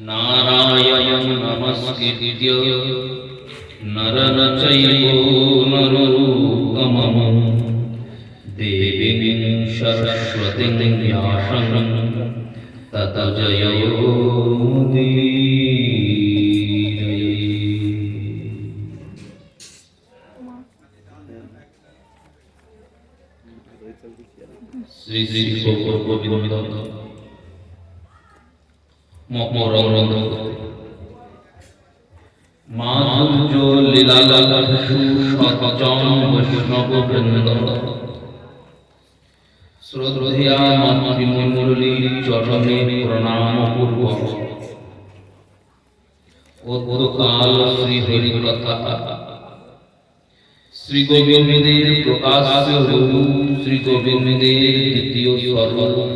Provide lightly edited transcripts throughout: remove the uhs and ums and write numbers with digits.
नारायणं नमस्कृत्य नरं चैव नरोत्तमं देवीं सरस्वतीं व्यासं ततो जयोमुदीरये। श्री श्री गोविंद মকরন্দ মাধুর্য লীলালাভু সজ্জন বৈষ্ণব বৃন্দ শ্রদ্ধেয়া মাতৃমণ্ডলী চরণে প্রণাম পূর্বক অদ্যকাল শ্রী হরি কথা শ্রী গোবিন্দের প্রকাশ্য রূপ শ্রী গোবিন্দের দ্বিতীয় স্বরূপ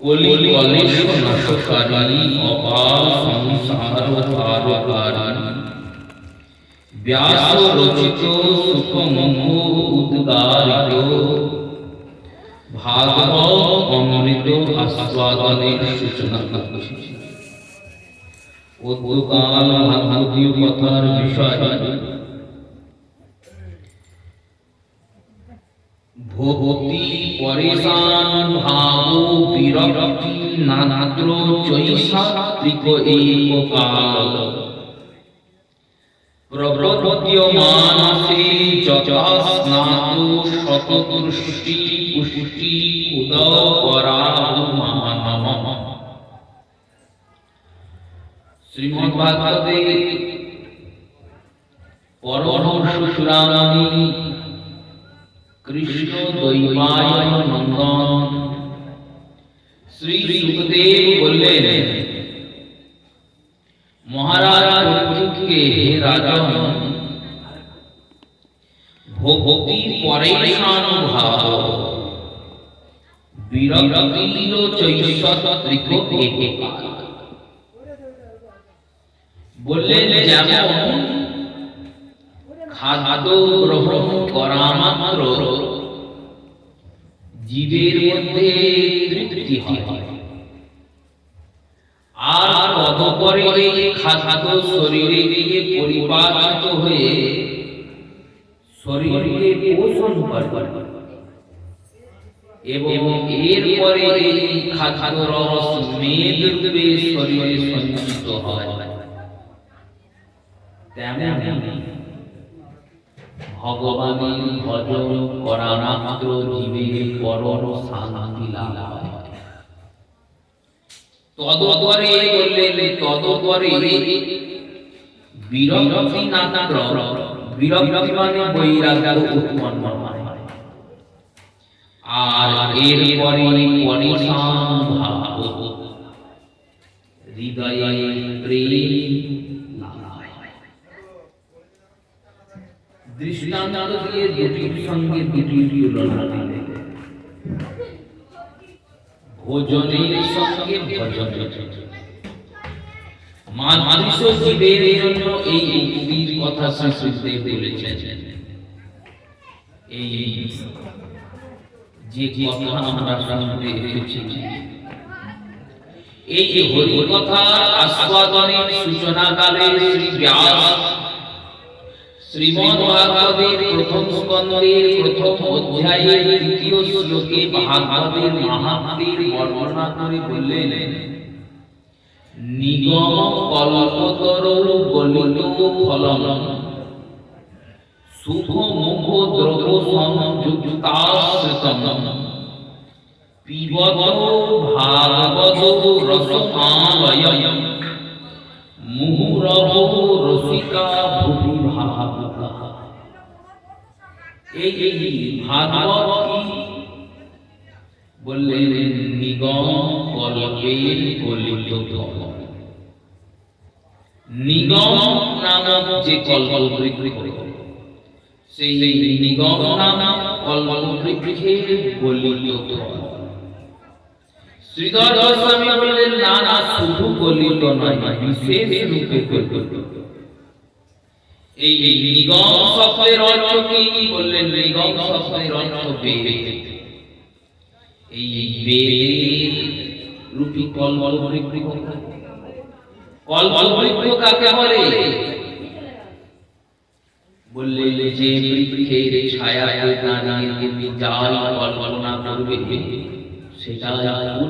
কলি কলেশ নাশকারী অপার সংসার ভারকারী ব্যাস রচিত সুখমোহ উদ্গারিত ভাগবত অমৃত আস্বাদনের সূচনা করছি। অদ্যকাল ভাগবতীয় কথার বিষয় ভক্তি পরেশান ভাব বিরক্তি নানাত্র চৈসাত্রিক এইকাল প্রবর্ত্যমানসে যথা স্নাত শতদৃষ্টি পুষ্টি উদপরাহমানম। শ্রীমদ্ ভাগবতে পরমহংস চূড়ামণি কৃষ্ণ দ্বৈপায়ন নন্দন শ্রী সুখদেব বললেন, মহারাজ পরীক্ষিতকে, হে রাজন, ভক্তি পরেশান ভাব বিরক্তির চৈসাত্রিক এইকাল। বললেন, যেমন খাদ্য গ্রহণ করা মাত্র জীবের মধ্যে তৃপ্তি হয়, আর তদপরে খাদ্য শরীরে গিয়ে পরিপালিত হয়ে শরীরকে পোষণ করে এবং এরপরে এই খাদ্য রস মেদরূপে শরীরে সঞ্চিত হয়, তেমনি ভগবানের ভজন করা মাত্র জীবের পরম শান্তি লাভ হয়। তদপরে বললেন, তদপরে বিরক্তি নাত্র, বিরক্তি মানে বৈরাগ্য উৎপন্ন হয়, আর এরপরে পরেশান ভাব, হৃদয়ে প্রেম। দৃষ্টান্ত দিয়ে দুটির সঙ্গে দুটির তুলনা দিলেন, ভোজনের সঙ্গে ভজন। মানুষ জীবের জন্য এই উক্তির কথা শ্রী বলেছেন। এই যে কথা আমরা শুনতে এসেছি, এই হরি কথা আস্বাদনের সূচনাকালে শ্রী ব্যাস শ্রীমদ্ ভাগবতের প্রথম স্কন্ধের প্রথম অধ্যায়ের তৃতীয় শ্লোকে ভাগবতের মাহাত্ম্যের বর্ণনা করে বললেন, নিগম কল্পতরু গলিত ফলম সুখ মুখ দ্রব সংযুক্তাশ্রিতম পিবত ভাগবত রসমালয়ম মুহুরহ রসিকা ভুবি ভাবুকা। এই ভাগবত কি বললেন? নিগম কল্পের গলিত ফল। নিগম নামক যে কল্পবৃক্ষ, সেই নিগম নামক কল্পবৃক্ষের গলিত ফল। শ্রীধর গোস্বামী বললেন, না না, শুধু গলিত নয়, বিশেষ রূপে গলিত। এই নিগম শব্দের অর্থ কি বললেন? নিগম শব্দের অর্থ বেদ। এই বেদের রূপী কল্পবৃক্ষ। কল্পবৃক্ষ কাকে বলে? বললেন যে বৃক্ষের ছায়ায় দাঁড়িয়ে তুমি যাই কল্পনা করবে, সেটা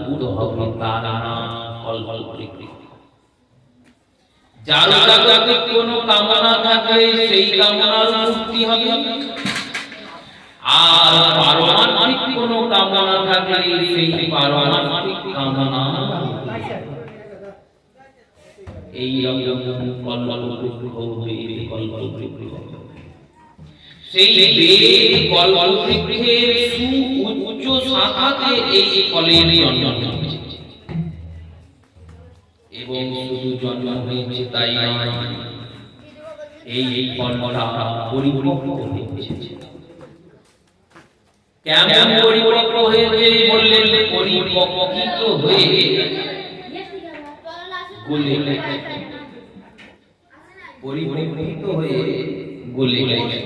পূর্ণ হবে, তার নাম কল্পবৃক্ষ। যার জাগতিক কোনো কামনা থাকলে সেই কামনার মুক্তি হবে, আর পারমাণবিক কোনো কামনা থাকলে সেই পারমাণবিক কামনা। এই রকম কল্পবৃক্ষ, সেই বেদ কল্পবৃক্ষের সুউচ্চ শাখাতে এই ফলের জন্ম হয়েছে। এবং শুধু জন্ম হয়েছে তাই নয়, এই ফলটা পরিপক্ক হয়েছে। কেমন পরিপক্ক হয়েছে বললেন? পরিপক্কিত হয়ে গলে গেছে। পরিপক্কিত হয়ে গলে গেছে।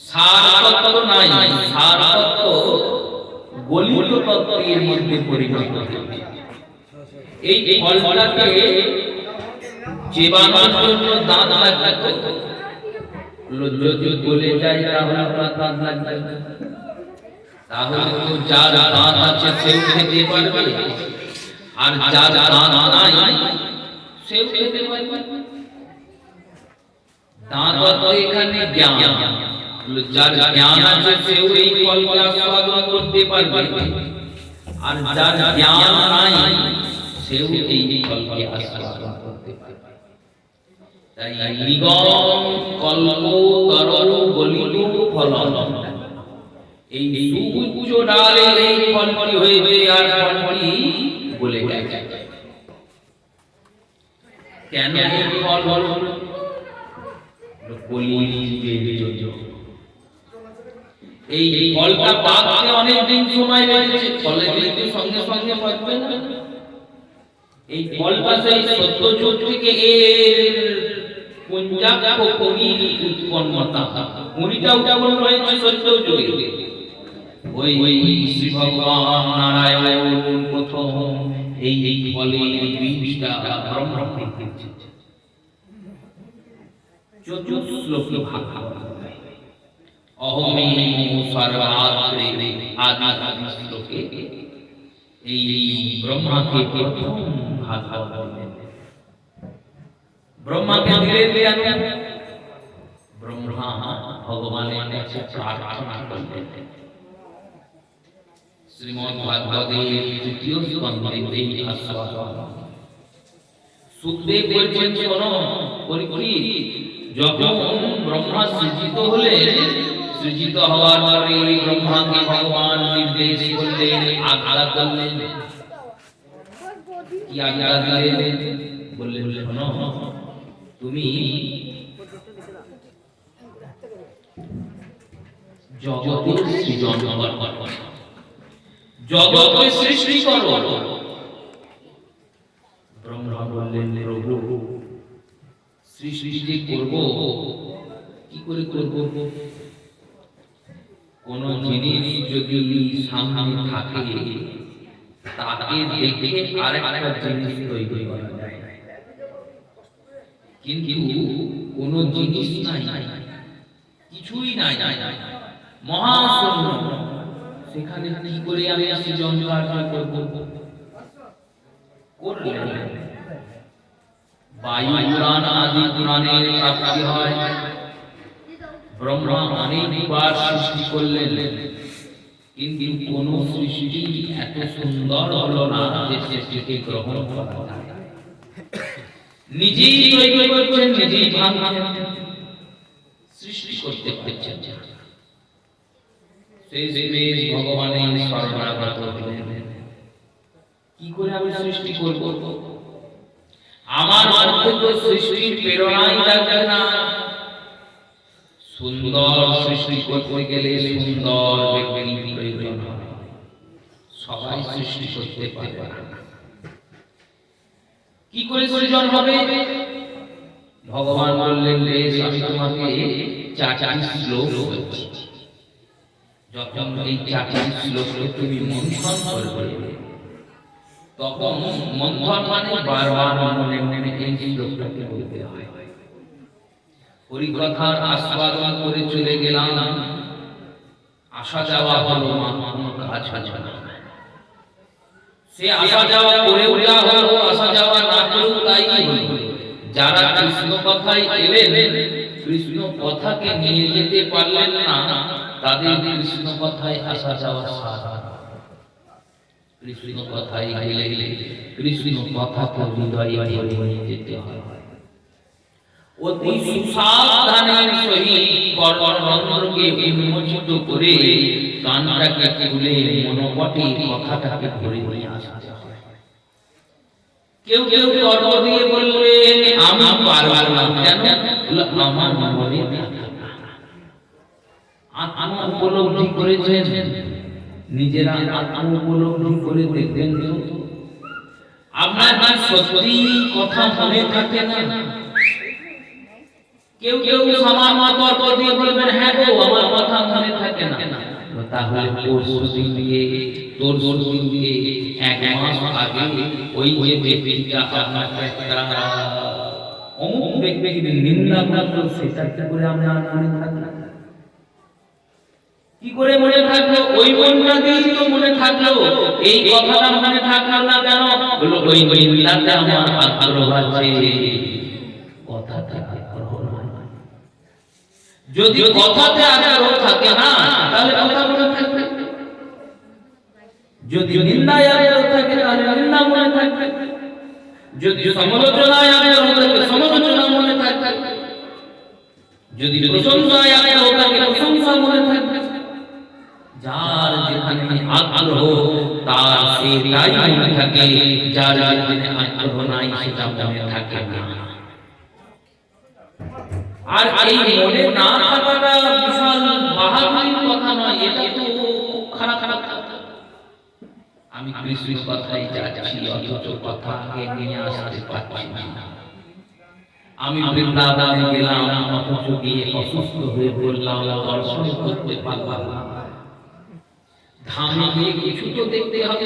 সার তত্ত্ব নাই, সার তত্ত্ব গলিত তত্ত্বের মধ্যে পরিণত হয়েছে। এই ফলটাকে চেবানোর জন্য দাঁত লাগবে, যদি গলে যায় তাহলে দাঁত লাগবে, তাহলে তো যার দাঁত আছে সেও খেতে পারবে, আর যার দাঁত নাই সেও খেতে পারবে। দাঁত এখানে জ্ঞান, যার জ্ঞান আছে সেও এই ফলকে আস্বাদন করতে পারবে, আর যার জ্ঞান নাই সেও এই ফলকে আস্বাদন করতে পারবে। তাই নিগম কল্প তরল গলিত ফলন, এই সুউচ্চ ডালে এই ফলটি হয়েছে, আর ফলটি গলে গেছে। কেন এই ফল হলো? এই ফলটা পাকতে অনেক দিন সময় লেগেছে, ফলে কিন্তু সঙ্গে সঙ্গে পাকবে না। এই ফলটা সেই সত্যযুগ থেকে এর পুঞ্জাক্ষ কণির উৎপন্নতা, কণিটা উৎপন্ন হয়েছে সত্যযুগে। ওই শ্রী ভগবান নারায়ণ প্রথম এই ফলের বীজটা ব্রহ্মা থেকে চতুশ্লোকে ভাগ করে। অহমেও সর্বাত্রে আদি শ্লোকে এই ব্রহ্মাকে প্রথম ভাগ দিলেন। ব্রহ্মাকে দিলেন কেন? ব্রহ্মা ভগবানের কাছে প্রার্থনা করলেন। শ্রীমদ্ ভাগবতের তৃতীয় স্কন্ধে এই আস্বাদন সুখদেব বলছেন, শোনো পরীক্ষিত, যখন ব্রহ্মা সৃজিত হলেন, সৃজিত হওয়ার পরে ব্রহ্মাকে ভগবান নির্দেশ করলেন, আজ্ঞা করলেন। কি আজ্ঞা দিলেন? বললেন, শোনো, তুমি জগতের সৃজন করো, জগৎকে সৃষ্টি করো। ব্রহ্মা বললেন, প্রভু সৃষ্টি যে করব, কি করে করব? কোন জিনিস যদি সামনে থাকে তাকে দেখে আরেকটা জিনিস তৈরি করা যায়, কিন্তু কোন জিনিস নাই, কিছুই নাই, মহাশূন্য, সেখানে কি করে আমি সৃজন কার্য করব? করলেন। বায়ু পুরাণ আদি পুরাণের প্রাপ্তি হয়। ব্রহ্মা অনেকবার সৃষ্টি করলেন, কিন্তু কোন সৃষ্টি এত সুন্দর হলো না যে সৃষ্টিকে গ্রহণ করা যায়। নিজেই তৈরি করছেন, নিজেই ভাঙছেন, সৃষ্টি করতে পারছেন। শেষমেশ ভগবানের শরণাগত হলেন। কি করে আমি সৃষ্টি করব? আমার পক্ষ মধ্যে তো সৃষ্টির প্রেরণাই থাকে না। সুন্দর সৃষ্টি করতে গেলে সুন্দর ব্যক্তির প্রয়োজন হয়, সবাই সৃষ্টি করতে পারে না। কি করে সৃজন হবে? ভগবান বললেন, বেশ, আমি তোমাকে 4টি শ্লোক বলছি, যখন এই 4টি শ্লোককে তুমি মন্থন করবে, তখন মন্থন মানে বারবার মনে মনে এই শ্লোকটাকে বলতে হয়। হরিকথার আস্বাদন করে চলে গেলাম, আসা যাওয়া হলো মা, কোনো কাজ হলো না। সে আসা যাওয়া করেও যা হলো, আসা যাওয়া না করেও তাই হলো। যারা কৃষ্ণ কথায় এলেন, কৃষ্ণ কথাকে নিয়ে যেতে পারলেন না, তাদের কৃষ্ণ কথায় আসা যাওয়া সারা। কৃষ্ণ কথায় গেলে কৃষ্ণ কথাকে হৃদয়ে নিয়ে যেতে হয়। অতি সুসাবধানের সহিত কর্ণরন্ধ্রকে উন্মোচিত করে কানটাকে খুলে মনোপটে কথাটাকে ধরে নিয়ে আসতে হয়। কেউ কেউ তর্ক দিয়ে বললেন, আমি পারলাম না। কেন? আমার মনে আত্মা উপলব্ধি করেছেন, নিজেরা আত্মা উপলব্ধি করে দেখবেন তো আপনার কি সত্যি কথা মনে থাকে না? কেউ কেউ সামান্য তর্ক দিয়ে বলবেন, হ্যাঁ গো, আমার কথা মনে থাকে না। তাহলে পরশুদিন দিয়ে তোরদিন দিয়ে 1 মাস আগে ওই যে ব্যক্তিটা আপনাকে একটা অমুক ব্যক্তির নিন্দা করলো, সেটা কি করে আমরা মনে থাকলো? কি করে মনে থাকলো? ওই মনটা দিয়ে তো মনে থাকলো, এই কথাটা মনে থাকলো না কেন? বলো, ওই নিন্দাতে আমার আগ্রহ আছে, কথাটা আগ্রহ নয়। যদি কথাতে আগ্রহ থাকে না, তাহলে কথা মনে থাকবে। যদি নিন্দায় আগ্রহ থাকে, তাহলে নিন্দা মনে থাকবে। যদি সমালোচনায় আগ্রহ থাকে, সমালোচনা মনে থাকবে। যদি প্রশংসায় আগ্রহ থাকে, প্রশংসা মনে থাকবে। যার যেখানে আগ্রহ, তার সেটাই মনে থাকে। যার যেখানে আগ্রহ নাই, সেটা মনে থাকে না। আর এই মনে না থাকাটা বিশাল বাহাদুরির কথা নয়, এটা তো খারাপ কথা। আমি কৃষ্ণের কথাই যাচ্ছি, অথচ কথাকে নিয়ে আসতে পারছি না। আমি বৃন্দাবনে গেলাম, অথচ গিয়ে অসুস্থ হয়ে পড়লাম, দর্শন করতে পারলাম না। ধামে গিয়ে কিছু তো দেখতে হবে,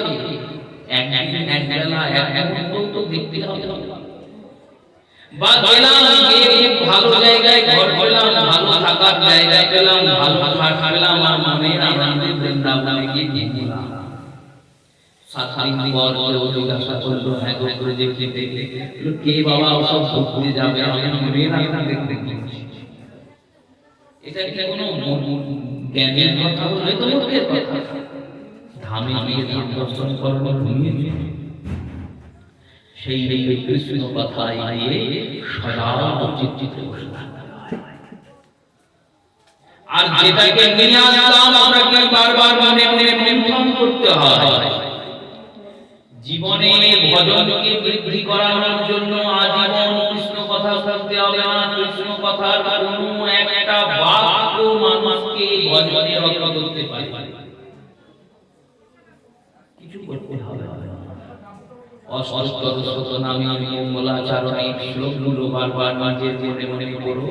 একদিন এক বেলা এক মুহূর্ত তো দেখতে হবে। বা গেলাম, গিয়ে ভালো জায়গায় ঘর পেলাম, ভালো থাকার জায়গা পেলাম, ভালো খাট পেলাম, আর মনে আনন্দে বৃন্দাবনে গিয়ে ঘুরলাম। 7 দিন পর কেউ জিজ্ঞাসা করলো, হ্যাঁ গো, করে দেখতে দেখতে কে বাবা ওসব ঘুরতে যাবে, আমি মনে আনন্দে দেখতে গেছি। এটা কি কোনো জ্ঞানের কথা? হলে তো লোকের কথা। ধামে গিয়ে ধাম দর্শন করলো, ঘুমিয়েছে। সেই কৃষ্ণ কথায় গিয়ে সদা চিত্তিত বসে থাকতে হয়। আর যেটাকে নিয়ে আসলাম, আপনাকে বারবার মনে মনে মন্থন করতে হয়। জীবনে ভজনকে বৃদ্ধি করানোর জন্য আজীবন কৃষ্ণ কথা শুনতে হবে না। কৃষ্ণ কথার কোনো একটা বাক্য মানুষকে ভজনে রত করতে পারে, কিছু করতে হবে না। অষ্টদশ শতনামে মঙ্গলাচরণে শ্লোকগুলো বারবার নিজের মনে মনে পড়ো,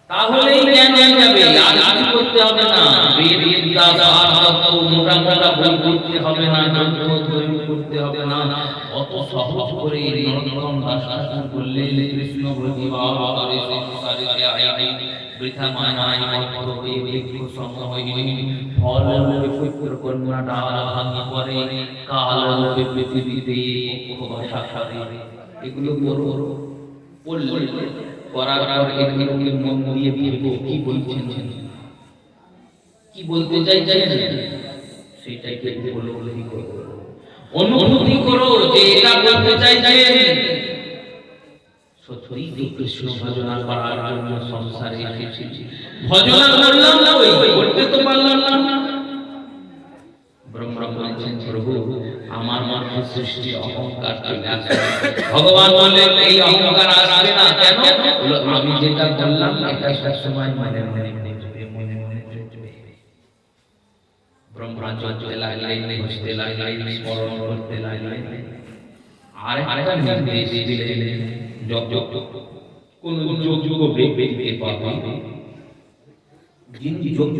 তাহলেই জ্ঞান হয়ে যাবে। আর কিছু করতে হবে না। বেদ বিদ্যা শাস্ত্র মোটা মোটা বই পড়তে হবে না, গ্রন্থ তৈরি করতে হবে না। অত সহজ করে নরোত্তম দাস ঠাকুর বললেন, কৃষ্ণ ভক্তিভাব করে সংসারে আই বৃথা মায়ায় মগ্ন হয়ে বৃক্ষ সঙ্গ হইনি, ফল রূপে পুত্র কন্যা ডাল ভাঙি পড়ে, কাল রূপে পৃথিবীতে ভাষা করে। এগুলো বড় পড়লে করার পর এগুলোকে মন দিয়ে ভেবে কি বলছেন, কি বলতে চাইছেন, সেটাকে অনুভূতি করো যে এটা বলতে চাইছেন। সত্যি কৃষ্ণ ভজনা করার জন্য সংসারে এসেছি, ভজনা করলাম না, ওই করতে তো পারলাম না। ব্রহ্মা বলছেন, প্রভু আমার মধ্যে সৃষ্টি অহংকার চলে আসে। ভগবান বললেন এই অহংকার আসবে না কেন? আমি যেটা বললাম এটা সবসময় মনে মনে চলবে। ব্রহ্মা চলতে লাগলেন, বুঝতে লাগলেন, স্মরণ করতে লাগলেন। আর একটা নির্দেশ দিলেন, কোন যোগ্য ব্যক্তিকে পাবে, যিনি যোগ্য,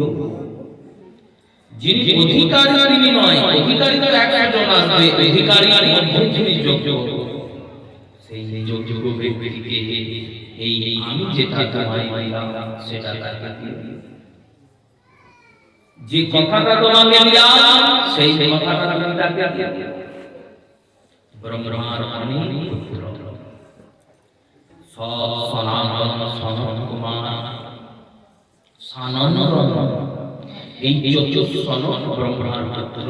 যিনি অধিকারী তিনি নয়, অধিকারী তো একজন আসবে, অধিকারীর মধ্যে যিনি যোগ্য, সেই যোগ্য ব্যক্তিকে এই আমি যেটা তোমায় দিলাম সেটা তাকে দিও। যে কথাটা তোমাকে দিলাম সেই কথাটা তুমি তাকে দিও। ব্রহ্মার অনেক পুত্র সনাতন, সনত কুমার, সানন্দ, এই 14 সনত ব্রহ্মার পুত্র।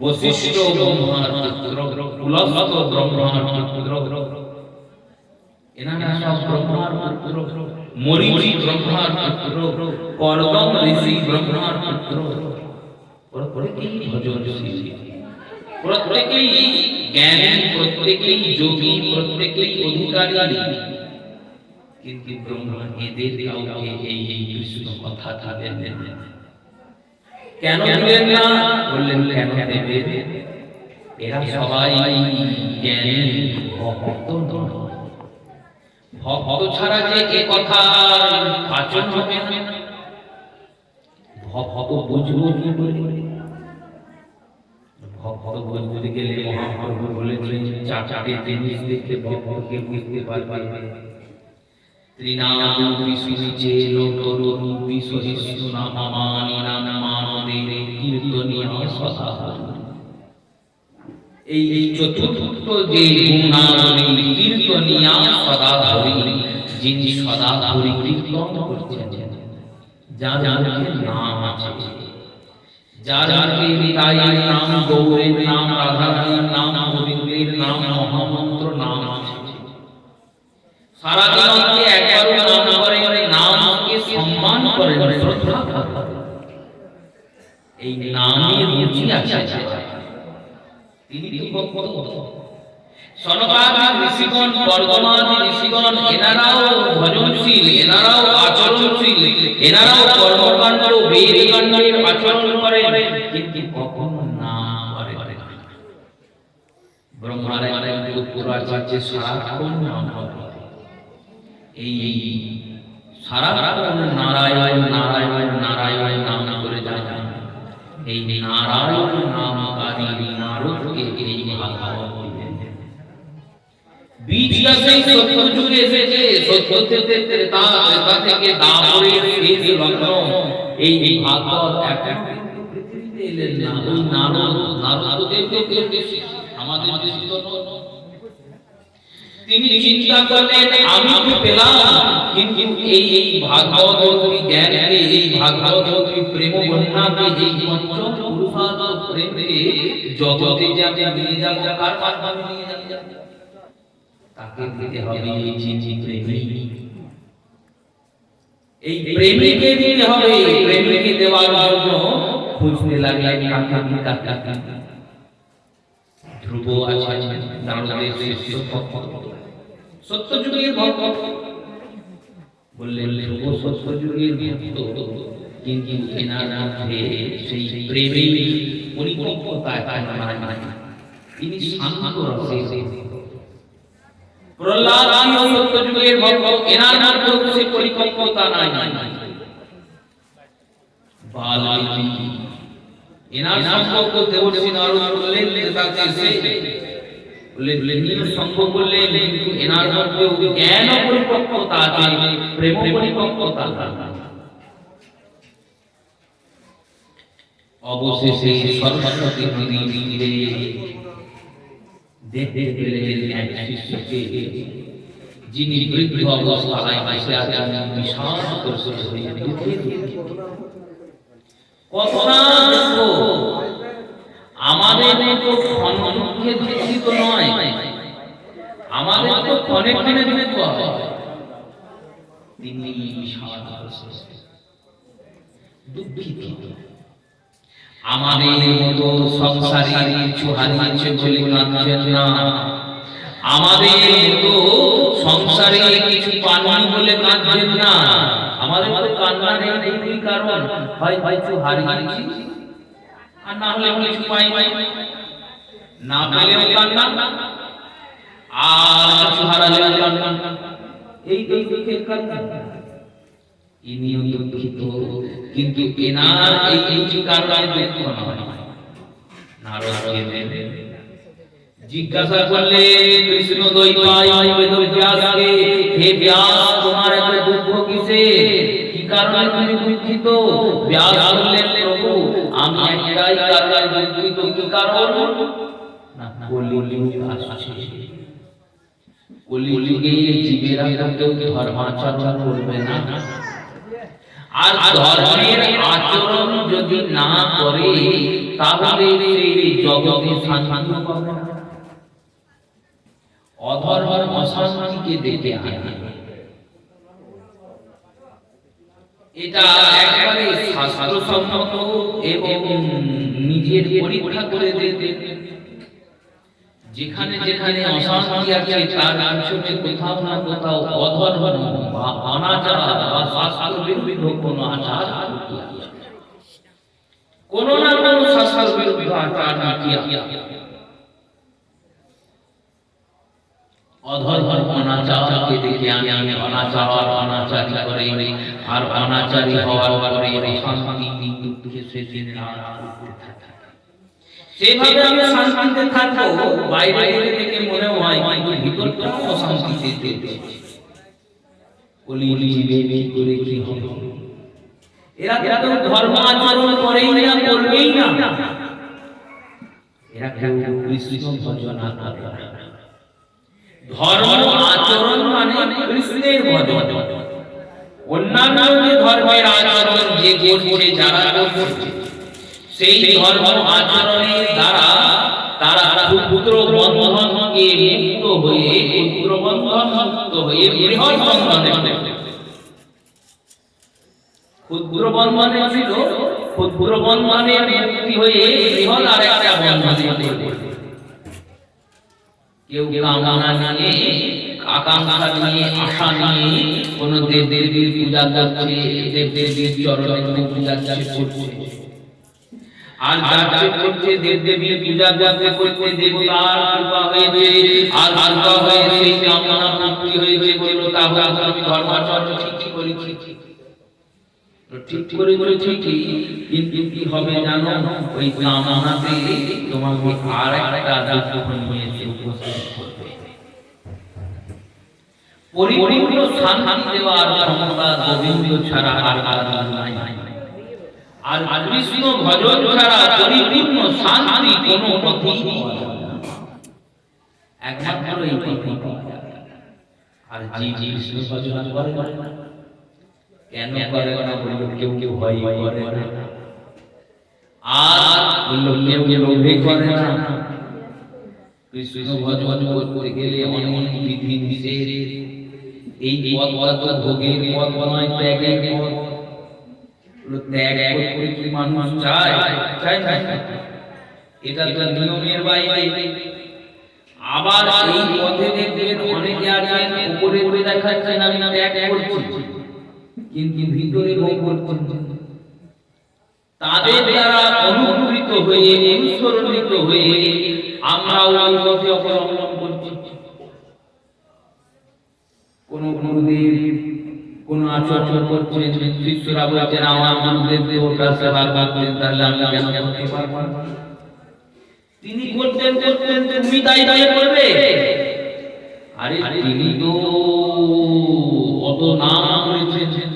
বশিষ্ঠ ব্রহ্মার পুত্র, পুলস্ত্য ব্রহ্মার পুত্র, এনারা সব ব্রহ্মার পুত্র। মরীচি ব্রহ্মার পুত্র, কর্দম ঋষি ব্রহ্মার পুত্র। প্রত্যেকেই ভজনশীল, প্রত্যেকেই জ্ঞানী, প্রত্যেকেই যোগী, প্রত্যেকেই অধিকারী। কিন্তু ব্রহ্মা এদের কাউকে এই কৃষ্ণ কথা দিলেন না। কেন দিলেন না? বললেন কেন দেবেন? এরা সবাই জ্ঞানী, ভক্ত নয়। ভক্ত ছাড়া যে এ কথা পাচন হবে না। ভক্ত বুঝবো কি করে? ভক্ত বুঝতে গেলে মহাপ্রভু বলেছেন চারটে জিনিস দেখে ভক্তকে বুঝতে পারবে। ত্রিনাদুপি সুনিচে লোটরূপি সহিষ্ণু নামানি নামানদে কীর্তনীয় সদা। এই চতুর্থ যে গুণাবলী কীর্তনীয় সদা হরি, যিনি সদা হরি কীর্তন করছেন, যার নাম আছে, যার নিতাইয়ের নাম, গৌরের নাম, রাধারানীর নাম, গোবিন্দের নাম, মহামন্ত্র নাম আছে। সারা দিনকে একবারও নাম করেন, নামকে সম্মান করেন, শ্রদ্ধা করেন। এই নামে রুচি আছে, তিনি ভক্ত। সনকাদি ঋষিগণ, বর্ধমাদি ঋষিগণ, এনারাও ভজনশীল, এনারাও আচরণশীল, এনারাও কর্মকাণ্ড বেদকাণ্ডের আচরণ করেন, কিন্তু কখনো নাম করেন না। ব্রহ্মার পুত্র আছে, সারাক্ষণ নাম করে। এই সারাক্ষণ নারায়ণ নারায়ণ নারায়ণ নাম করে যায়। এই নারায়ণ নামকারী নারদকে এই ভাগবত দিলেন। বীজটা সেই সত্য যুগে এসেছে, সত্য থেকে ত্রেতা, ত্রেতা থেকে দাপরের শেষ লগ্ন। এই ভাগবত এখন পৃথিবীতে এলেন না। ওই নারদ দেবকে আমাদের দেশে তিনি চিন্তা করলেন আমি তো পেলাম, কিন্তু এই ভাগবত জ্ঞানকে, এই ভাগবত প্রেম বন্যাকে, এই পঞ্চম পুরুষার্থ প্রেমকে জগতে যাবে নিয়ে যাব, কার মাধ্যমে নিয়ে যাব? তাকে দিতে হবে এই প্রেমিক। এই প্রেমিকে দিতে হবে। প্রেমিকে দেওয়ার জন্য খুঁজতে লাগলেন কাকা। ধ্রুব আছে, নারদের শিষ্য সত্য যুগের ভক্ত। বললেন ধ্রুব সত্য যুগের ভক্ত, কিন্তু এনার মধ্যে সেই প্রেমের পরিপক্কতা নাই। তিনি শান্ত রসের। প্রহ্লাদ সত্য যুগের ভক্ত, এনার মধ্যে সেই পরিপক্কতা নাই। বাল্মীকি এনার সম্পর্ক দেবর্ষি নারদ বললেন, সঙ্গ করলেন, কিন্তু এনার মধ্যে জ্ঞান পরিপক্কতা আছে, প্রেম পরিপক্কতা। অবশেষে সরস্বতী নদীর তীরে দেখতে পেলেন এক শিষ্যকে, যিনি বৃদ্ধ অবস্থায় বসে আছেন, বিশাল আকর্ষিত হয়ে আমাদের তো ক্ষণে দীক্ষিত নয়, আমাদের তো ক্ষণে দীক্ষিত হয়। তিনি বিশাল দুঃখিত। আমাদের মতো সংসারে কিছু হারিয়েছে বলে কাঁদছেন না, আমাদের মতো সংসারে কিছু পাননি বলে কাঁদছেন না। আমাদের তো কান্নার একটি কারণ, হয় কিছু হারিয়েছি আর না হলে কিছু পাই, না পেলেও কান্না আর কিছু হারালেও কান্না। এই দুঃখের কারণ ইনিও দুঃখিত, কিন্তু এনার এই কারণে দুঃখ নয়। নারদকে জিজ্ঞাসা করলে কৃষ্ণ দ্বৈপায়ন বেদব্যাসকে, হে ব্যাস তোমার এত দুঃখ কিসে, কি কারণে তুমি দুঃখিত? ব্যাস বললেন প্রভু আমি একটাই কারণে দুঃখিত। কি কারণ? না কলিযুগ আসছে, কলিযুগে জীবেরা কেউ ধর্মাচরণ করবে না, আর ধর্মের আচরণ যদি না করে তাহলে এই জগতে শান্তি পাবে না। অধর্ম অশান্তিকে ডেকে আনে, এটা একবারে শাস্ত্রসম্মত এবং নিজের পরীক্ষা করে দেখতে। যেখানে যেখানে অশান্তি আছে তার পিছনে কোথাও না কোথাও অধর্ম বা অনাচার বা শাস্ত্র বিরুদ্ধ কোন আচার কোন না কোন শাস্ত্র বিরুদ্ধ আচার অধর্ম অনাচারকে দেখে আমি অনাচার অনাচারী করে আর অনাচারী হওয়ার পরে অশান্তি দুঃখে সেদিন সেভাবে আমি শান্তিতে থাকবো, বাইরে থেকে মনে হয় কিন্তু ভিতরটা অশান্তিতে করে কি হবে। এরা কেউ ধর্ম আচরণ করেই না, করবেই না, এরা কেউ কৃষ্ণ ভজনা করে। ধর্ম আচরণ মানে কৃষ্ণের ভজন। অন্যান্য ধর্মের আচরণ যে করছে যারা করছে সেই ধর্ম আচরণের দ্বারা তারা পুত্র বন্ধনকে মুক্ত হয়ে পুত্র বন্ধন মুক্ত হয়ে বৃহৎ বন্ধনে, ক্ষুদ্র বন্ধনে ছিল, ক্ষুদ্র বন্ধনে মুক্তি হয়ে বৃহৎ আরেকটা বন্ধনে পড়বে। কেউ কামনা নিয়ে আকাঙ্ক্ষা নিয়ে আশা নিয়ে কোন দেব দেবীর পূজা করছে, দেব দেবীর চরণে পূজা করছে, আর যাকে করছে দেব দেবীর পূজা করতে দেবতার কৃপা হয়েছে আর কৃপা হয়ে সেই কামনা পূর্তি হয়েছে বললো তাহলে আমি ধর্মাচরণ ঠিকই করেছি। ঠিক করে ঠিকই, কিন্তু কি হবে জানো, ওই কামনাতে তোমাকে আর একটা দুঃখ নিয়ে উপস্থিত করবে। পরিপূর্ণ শান্তি দেওয়ার ক্ষমতা গোবিন্দ ছাড়া আর কারো নাই, আর কৃষ্ণ ভজন ছাড়া পরিপূর্ণ শান্তি কোনো পথেই পাওয়া যাবে না, একমাত্র এই পথেই পাওয়া যাবে। আর কৃষ্ণ ভজন করে না, কেন করে না বললো কেউ কেউ ভয় করে না, আর বললো কেউ কেউ লোভে করে না। কৃষ্ণ ভজন করতে গেলে অনেক বিধি নিষেধ, এই পথ ভোগের পথ নয়, ত্যাগের পথ। ত্যাগ করতে কি মানুষ চায়? চায় না, এটা তো নিয়মের বাইরে। আবার এই পথে দেখবেন অনেকে আছেন উপরে উপরে দেখাচ্ছেন আমি ত্যাগ করছি, কিন্তু ভিতরে ভোগ করছেন। তাদের দ্বারা অনুপ্রাণিত হয়ে অনুসরণিত হয়ে আমরাও এই পথে অবলম্বন করছি। কোন গুরুদেব কোন আচরণ করছেন, শিষ্যরা বলছেন আমার গুরুদেব দেবতার সেবা করতেন, তাহলে আমি কেন করতে পারবো না? তিনি করতেন তুমি তাই করবে? আরে তিনি তো অত নাম করেছেন,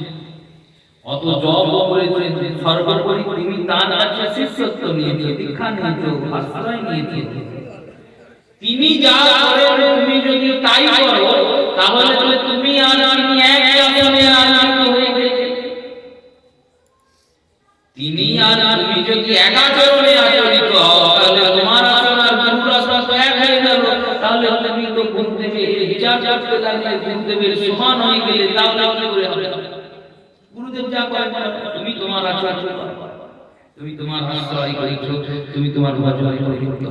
অত জপ করেছেন, সর্বোপরি তুমি তার কাছে শিষ্যত্ব নিয়েছো, দীক্ষা নিয়েছো, আশ্রয় নিয়েছো। তিনি যা করেন তুমি যদি তাই করো তাহলে তো তুমি আর আমি এক আসনে আলোকিত হয়ে গেলে। তিনি আর তুমি যদি এক আচরণে আচরিত হও তাহলে তোমার আসন আর গুরুর আসন তো এক হয়ে গেল। তাহলে তুমি তো গুরুদেবের বিচার করতে লাগলে, গুরুদেবের সমান হয়ে গেলে, তাহলে কি করে হবে? গুরুদেব যা করেন তুমি তোমার আচরণ করো। তুমি তোমার আশ্রয় করিছো, তুমি তোমার ভজন করিছো।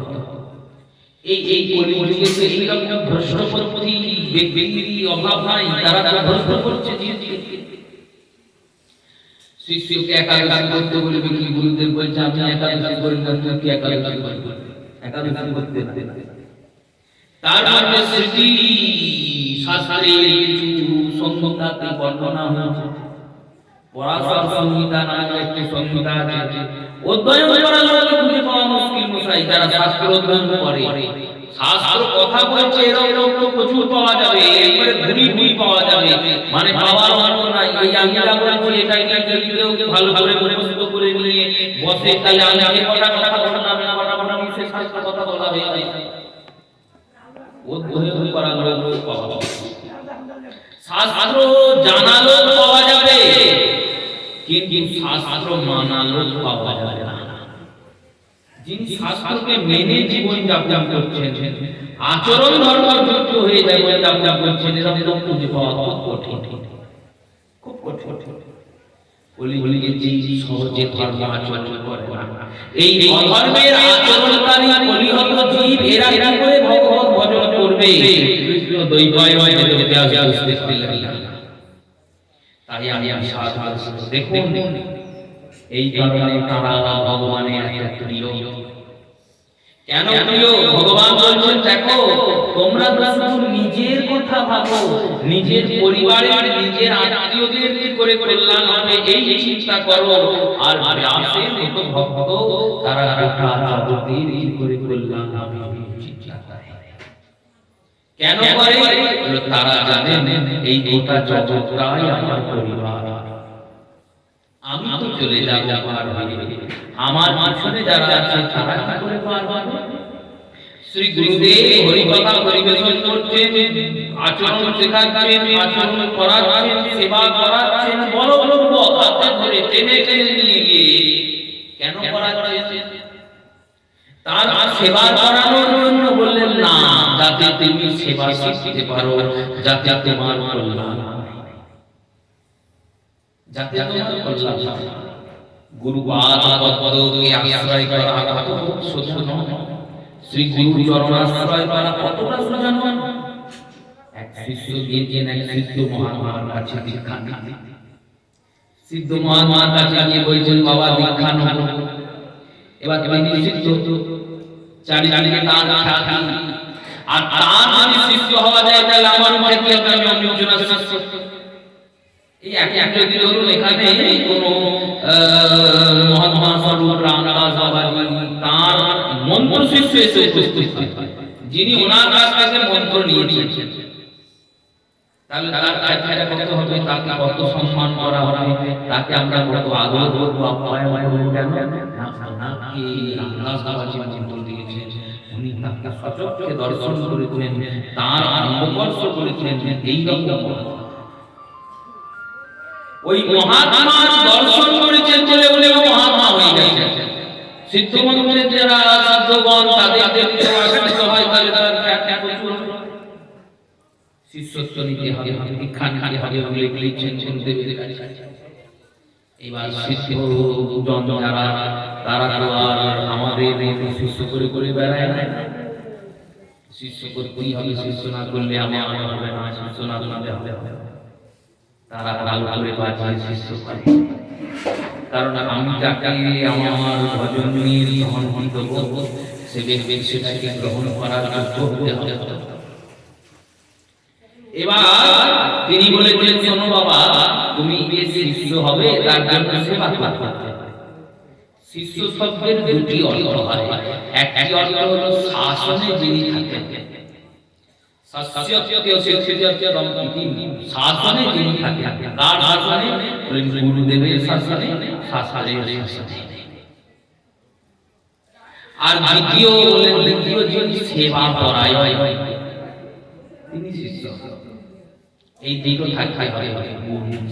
এই কলিযুগে এই রকম ভ্রষ্টপতি ব্যক্তির অভাব নাই, তারা তো ভ্রষ্ট করছে জীবকে। শিষ্যকে একাদশী করতে বলবে কি, গুরুদেব বলছে আমি একাদশী করি না, তুই কি একাদশী করবি? একাদশী করতে না। তার মধ্যে স্মৃতি শাস্ত্রে কিছু সংহিতাতে বর্ণনা হয়েছে। পরাশর সংহিতা নামে একটি সংহিতা আছে, অধ্যয়ন করা লোক খুঁজে পাওয়া মুশকিল মশাই। যারা শাস্ত্র অধ্যয়ন করে, শাস্ত্র কথা বলছে এরকম তো প্রচুর পাওয়া যাবে, একবারে ঘুরি পাওয়া যাবে, মানে পাওয়ার অর্থ নাই। এই আমি যা বলছি এটাকে যদি কেউ ভালো করে মুখস্থ করে নিয়ে বসে, তাহলে আমি কথা সে শাস্ত্র কথা বলা হয়ে যায়। অধ্যয়ন করা লোক পাওয়া যাবে, শাস্ত্র জানা লোক পাওয়া যাবে, কিন্তু শাস্ত্র মানা লোক পাওয়া যাবে না। যিনি শাস্ত্রকে মেনে জীবন যাপন করছেন, আচরণ ধর্মযুক্ত হয়ে জীবন যাপন করছেন, এরকম লোক খুঁজে পাওয়া খুব কঠিন, খুব কঠিন। কলিযুগে যে সহজে ধর্ম আচরণ করে না, এই অধর্মের আচরণকারী কলিহত জীব এরা কি করে ভগবত ভজন করবে? কৃষ্ণ দৈবায় বুঝতে পারলেন। তাই আমি সাধু দেখুন, এই কারণে তারা ভগবানের একটা প্রিয়। কেন প্রিয়? ভগবান বলছেন দেখো, তোমরা তো শুধু নিজের কথা ভাবো, নিজের পরিবারের নিজের আত্মীয়দের কি করে কল্যাণ হবে এই চিন্তা করো, আর ব্যাসের মতো ভক্ত তারা গোটা জগতের কি করে কল্যাণ হবে চিন্তা করে। কেন করে? তারা জানেন এই গোটা জগৎটাই আমার পরিবার, আমি তো চলে যাব পার হয়ে, আমার পিছনে যারা আছে তারা কি করে পার হবে? শ্রী গুরুদেব হরি কথা পরিবেশন করছেন, আচরণ শেখাচ্ছেন, আচরণ করাচ্ছেন, সেবা করাচ্ছেন, বড় বড় হাতে ধরে টেনে টেনে নিয়ে গিয়ে কেন করাচ্ছেন? তার সেবা করানোর জন্য বললেন না, যাতে তুমি সেবা শিখতে পারো, যাতে তোমার কল্যাণ হয়, যাতে তোমার কল্যাণ হয়। গুরুপাদ পদকে আশ্রয় করা কত সোজা নয়, শ্রী গুরু চরণ আশ্রয় করা কতটা সোজা নয়। এক শিষ্য গিয়েছেন এক সিদ্ধ মহাত্মার কাছে দীক্ষা নিতে। সিদ্ধ মহাত্মার কাছে গিয়ে বলছেন বাবা দীক্ষা নেব। এবার তিনি সিদ্ধ, চারিদিকে তার খ্যাতি, আর তার যদি শিষ্য হওয়া যায় তাহলে আমার মনে কি আমি অন্যজনের শিষ্য। এই এক যদি ধরুন এখানে কোন মহাত্মা স্বরূপ রামদাস বাবাজি, তার মন্ত্র শিষ্য এসে উপস্থিত হয়, যিনি ওনার কাছ থেকে মন্ত্র নিয়েছেন, তাহলে তার কাছে কত হবে, তাকে কত সম্মান করা হবে, তাকে আমরা কত আদর করব, আপ্যায়ন করব। কেন? নাকি রামদাস বাবাজি মন্ত্র দিয়েছেন, উনি তাকে সচক্ষে দর্শন করেছেন, তার অঙ্গস্পর্শ করেছেন। এই রকম ওই মহাত্মার দর্শন করেছেন বলে বলে মহাত্মা হয়ে গেছেন। সিদ্ধ মন্ত্রের যারা সাধুগণ তাদের দেখতে আশ্রিত হয়, তাহলে তার খ্যাতি প্রচুর। শিষ্যত্ব নিতে হবে, দীক্ষা নিতে হবে বলে লিখছেন গুরুদেবের কাছে। এবার শিষ্যজন যারা, তারা তো আর আমাদের শিষ্য করে করে বেড়ায় না, শিষ্য করতেই হবে, শিষ্য না করলে আমার হবে না, শিষ্য না করলে হবে। তারা ভালো করে বাঁচিয়ে শিষ্য করে, কারণ আমি যাকে আমার ভজন নিয়ে গ্রহণ দেব, সে ব্যক্তি সেটাকে গ্রহণ করার যোগ্য হতে হবে। এবার তিনি বলেছেন শোনো বাবা, তুমি শিষ্য হবে, তার জন্য সেবা করতে হবে। শিষ্য শব্দের দুটি অর্থ হয়, একটি অর্থ হলো শাসনে যিনি থাকেন, শাসনে যিনি থাকেন, তার শাসনে, গুরুদেবের শাসনে, শাস্ত্রের শাসনে। আর দ্বিতীয় বলেন, দ্বিতীয় যিনি সেবা করায় তিনি শিষ্য। এই দুটো থাকতে হবে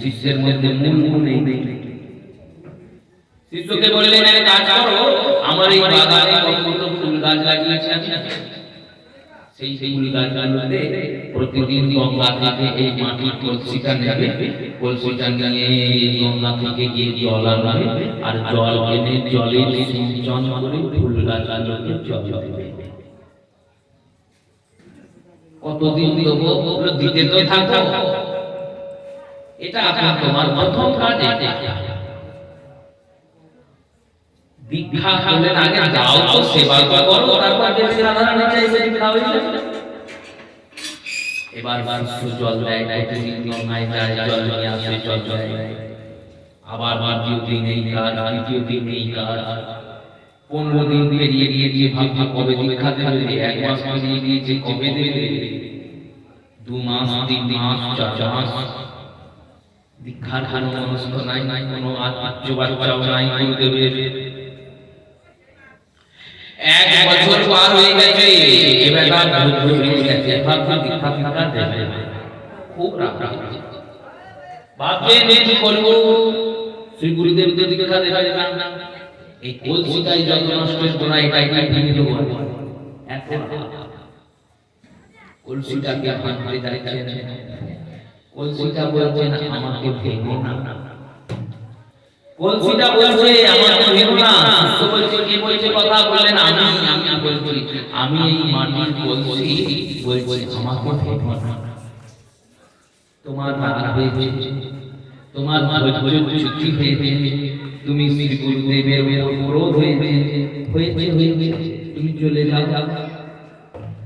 শিষ্যের মধ্যে, মূল গুণ এই দুটো। শিষ্যকে বললেন এক কাজ করো, আমার এই বাগানে কত ফুল গাছ লাগিয়েছি, সেই ফুল গাছগুলোতে প্রতিদিন গঙ্গা থেকে এই মাটির কলসিটা নেবে, কলসিটা নিয়ে গঙ্গা থেকে গিয়ে জল আনবে, আর জল এনে জলে সিঞ্চন করে ফুল গাছগুলোকে জল দেবে। কতদিন দেবো? দিতে তো থাকো। এটা তোমার প্রথম কাজ। দীক্ষা হলেন আগে যাও তো সেবা করো, তারপর বেশি রাধারানী চাইবে দীক্ষা হইলে। এবার জল দেয়, প্রতিদিন গঙ্গায় যায়, জল নিয়ে আসে, জল দেয়। আবার দ্বিতীয় দিন এই কাজ, তৃতীয় দিন এই কাজ। 15 দিন পেরিয়ে গিয়ে ভাবছি কবে দীক্ষা দেবে, 1 মাস পেরিয়ে গিয়েছে কবে দেবে, 2 মাস, 3 মাস, 4 মাস। দীক্ষার কোনো মনস্থ নাই, কোনো আত্মীয় বাচ্চাও নাই গুরুদেবের। 1 বছর পার হয়ে গেছে, এবার ধৈর্য হয়ে গেছে, ভাবছি দীক্ষা দেবে। খুব রাগ হচ্ছে, ভাবছেন কি করবো, শ্রী গুরুদেব তো দীক্ষা দেবে না। এই কলসিটাই যত নষ্ট গোনা, এটাই ভেঙে দেবো। কলসিটাকে ভাঙতে যাচ্ছেন, কলসিটা বলছেন আমাকে ভেঙো না, কলসিটা বলছে আমাকে ভেঙো না। বলছে কি বলছে কথা বললেন, আমি বলছি আমি এই মাটির কলসি, বলছে আমাকে ভেঙো না। তোমার রাগ হয়েছে, তোমার ধৈর্য চ্যুতি হয়েছে, তুমি শ্রী গুরুদেবের ক্রোধ হয়েছে, তুমি চলে যাও,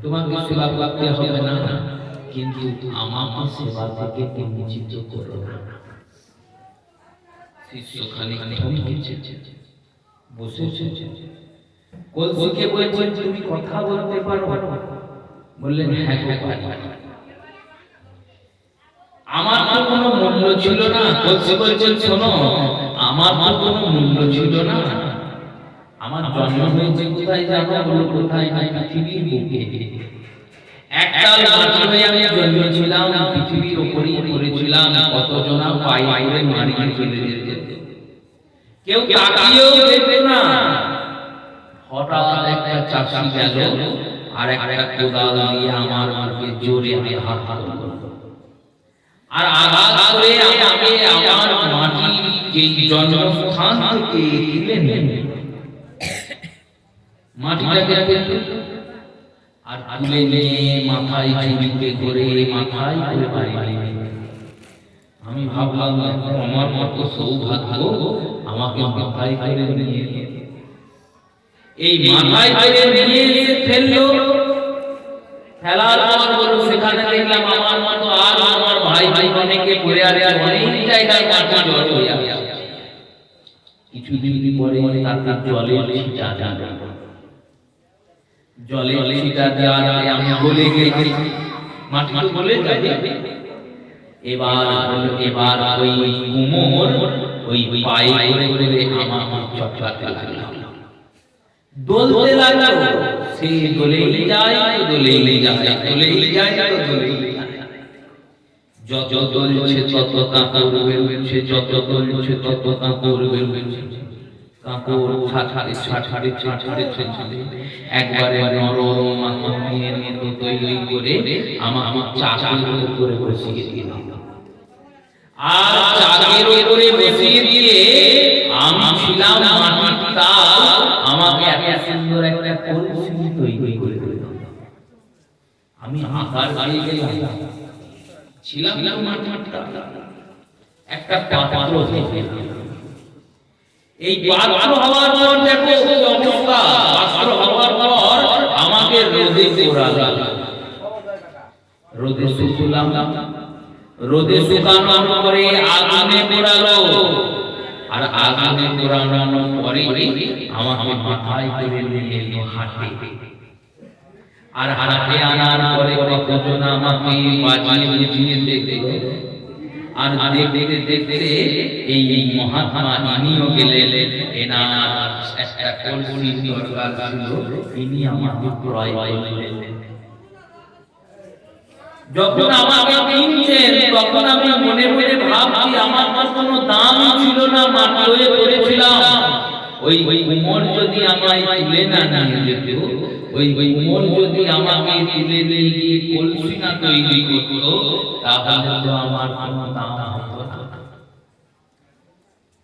তোমাকে সেবা করতে হবে না, কিন্তু আমার সেবা থেকে বঞ্চিত করো না। শিষ্য খানিকখানি থমকেছে, বসেছে। কলসিকে বলছেন তুমি কথা বলতে পারো? বললেন হ্যাঁ গো পারি। আমার তো কোনো মূল্য ছিল না। কলসি বলছেন শোনো, আমার তো কোনো মূল্য ছিল না। আমার জন্ম হয়েছে কোথায় জানো? বলো কোথায়? না পৃথিবীর বুকে। একটা মাটি হয়ে আমি জন্মেছিলাম, পৃথিবীর উপরেই পড়েছিলাম। কতজনা পাই করে মারিয়ে চলে যেত, কেউ তাকিয়েও দেখবে না। হঠাৎ একটা চাষি গেল আর একটা কোদাল দিয়ে আমার মুখে জোরে আঘাত করল, আর আঘাত করে আমাকে আমার মাটির যে জন্মস্থান থেকে দিলেন, মাটিটাকে আর তুলে নিয়ে মাথায় ঝুড়িতে করে মাথায় করে বাড়ি। আমি ভাবলাম আমার মতো সৌভাগ্য, আমাকে মাথায় করে নিয়ে এই মাথায় করে নিয়ে ফেললো। ফেলার পর বলো সেখানে দেখলাম আমার মতো আর আমার ভাই অনেকে পড়ে আছে, অনেক জায়গায় মাথা জল হয়ে আছে। কিছুদিন পরে তাতে জলের ছিটা যাবে, জলের ছিটা দেওয়াতে আমি বলে গেছি, মাটি বলে যাবে। এবার ওই কুমোর ওই পায়ে করে করে আমার চটকাতে লাগলো, দোলতে লাগলো। সে দোলেই যায়, দোলেই যায়, দোলেই যায়, দোলেই যায়। যত দোলছে তত কাঁকড় বেরোচ্ছে, যত দোলছে তত কাঁকড় বেরোচ্ছে। কাঁকড় ছাড়ে ছাড়ে ছাড়ে ছাড়ে একবারে নরম মাখনের মতো তৈরি করে আমার চাকের উপরে বসিয়ে দিল। আর চাকের উপরে বসিয়ে দিয়ে আমি ছিলাম মাটির তাল, আমাকে এত সুন্দর একটা কলসি তৈরি করে দিল। আমি আকার বাড়িয়ে গেলাম, ছিলাম মাটির তাল, একটা পাত্র হয়ে গেলাম। এই পাত্র হওয়ার পর দেখো অবস্থা, পাত্র হওয়ার পর আমাকে রোদে পোড়ালাম, রোদে শুকালাম, রোদে শুকানোর পরে আগুনে পোড়ালো, আর আগুনে পোড়ানোর পরে আমাকে মাথায় করে নিয়ে এলো হাটে। আর হাটে আনার পরে কতজন আমাকে বাজিয়ে বুঝিয়ে দেখলো। আর দেখতে দেখতে এই মহাত্মা ইনিও গেলেন, এনার একটা কলসি দরকার ছিল, ইনি আমাকে ক্রয় করলেন। যখন আমাকে কিনছেন তখন আমি মনে মনে ভাবছি আমার কোনো দাম ছিল না, মাটি হয়ে পড়েছিলাম। ওই কুমোর যদি আমায় তুলে না নিয়ে যেত ওই কুমোর যদি আমাকে তুলে নিয়ে গিয়ে কলসি না তৈরি করতো তাহলে তো আমার কোনো দাম হতো না।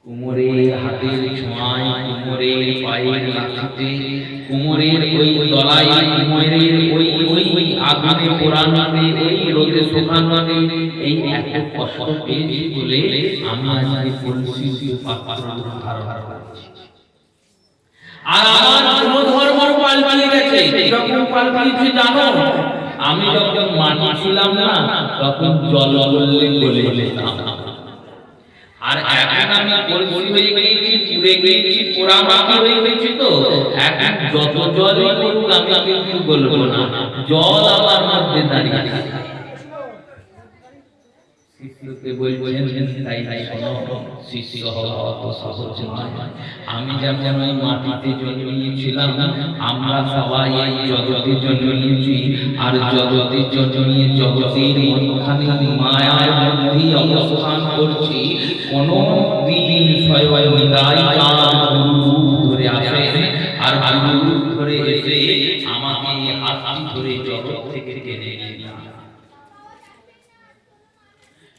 কুমোরের হাতের ছোঁয়ায়, কুমোরের পায়ের লাঠিতে, কুমোরের ওই গলায়, কুমোরের ওই আগুনে পোড়ানোতে, ওই রোদে শুকানোতে এই এত কষ্ট পেয়েছি বলে আমি আজকে কলসি পাত্র ধারণ করছি। আর আমার কোন ধর্ম পাল্টিয়ে গেছে, যখন পাল্টিয়েছে জানো, আমি যখন মাটি ছিলাম না তখন জল বললে গলে যেতাম, আর এখন আমি কলসি হয়ে গিয়েছি, পুড়ে গিয়েছি, পোড়া মাটি হয়ে গেছি, তো এখন যত জলই পড়ুক আমি কিন্তু বলবো না, জল আমার মধ্যে দাঁড়িয়ে আছে। শিষ্যকে বলছেন তাই শোনো, শিষ্য হওয়া অত সহজ নয়। আমি যেমন ওই মাটিতে জন্মিয়েছিলাম, আমরা সবাই এই জগতে জন্মিয়েছি, আর জগতে জন্মিয়ে জগতের মধ্যখানে মায়ার মধ্যেই অবস্থান করছি। কোনো দিন স্বয়ং নিতাই তার গুরু ধরে আসেন, আর গুরু ধরে এসে আমাকে হাত ধরে জগৎ থেকে টেনে নিয়ে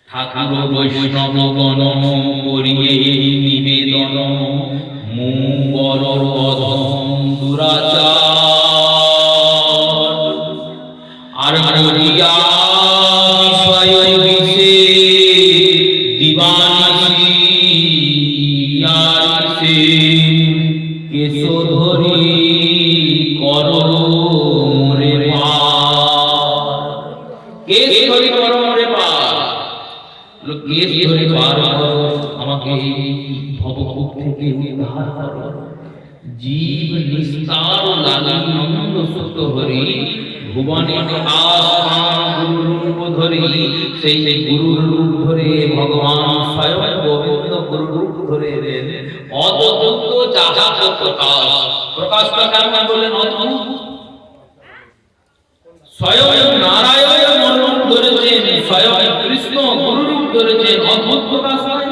ঠাকুর বৈষ্ণবগণ করিয়ে নিবেদন, মুবর অধম দুরাচার, আর মরিয়া বিষয় বিষে দিবানিশি ইয়াসে কেশো ধরি কর মোরে পার, কেশ ধরি কর মোরে পার, কেশ ধরে পার করো, আমাকে ভবকূপ থেকে উদ্ধার করো। জীব নিস্তার লাগি নন্দ সুত হরি, ভুবনে আস্থান গুরুর রূপ ধরি, সেই গুরুর রূপ ধরে ভগবান স্বয়ং গোবিন্দ গুরুর রূপ ধরে এলেন। অদ্ভুত যাহা প্রকাশ, প্রকাশটা কেমন বলেন? অদ্ভুত। স্বয়ং নারায়ণ রূপ ধরেছেন, স্বয়ং কৃষ্ণ গুরু রূপ ধরেছেন, অদ্ভুত প্রকাশ হয়।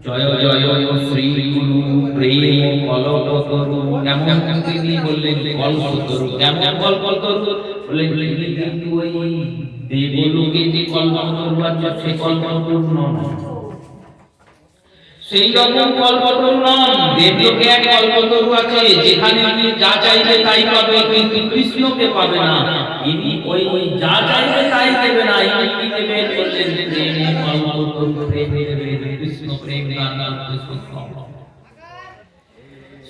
জয় জয় শ্রী গুরু প্রেম কল্পতরু, কেমন তিনি বললেন কল্পতরু, কেমন কল্পতরু বললেন? কিন্তু ওই দেবলোকে যে কল্পতরু আছে সে কল্পতরু নন, সেই রকম কল্পতরু নন। দেবলোকে এক কল্পতরু আছে, যেখানে আপনি যা চাইবে তাই পাবে, কিন্তু কৃষ্ণকে পাবে না। ইনি ওই যা চাইবে তাই দেবে না, ইনি কি দেবে বললেন? প্রেম কল্পতরু, প্রেম কৃষ্ণ প্রেম দান কৃষ্ণ।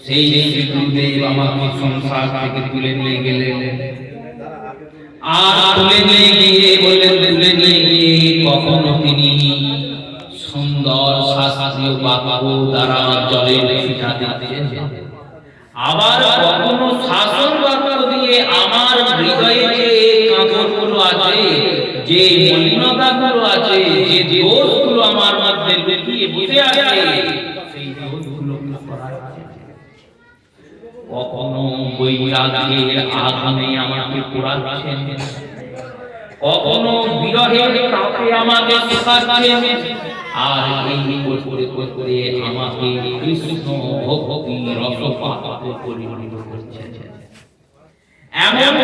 সেই গুরুদেব আমাকে সংসার থেকে তুলে নিয়ে গেলেন, আর তুলে নিয়ে গিয়ে বললেন, তুলে নিয়ে গিয়ে কখনো তিনি সুন্দর শাস্ত্রীয় বাক্য দ্বারা জলের ছিটা দিতেন, আবার কখনো শাসন বাক্য দিয়ে আমার হৃদয়ে যে কাঁকরগুলো আছে, যে মলিনতাগুলো আছে, যে দোষগুলো আমার মধ্যে লুকিয়ে বসে আছে, সেই দোষগুলো সরাচ্ছে। কখনো বৈরাগ্যের আগুনে আমাকে পোড়াচ্ছেন, কখনো বিরহের তাপে আমাকে শুকাচ্ছেন, আর এই করে করে আমাকে কৃষ্ণ ভক্তি রসপাত্র পরিণত করছেন। এমন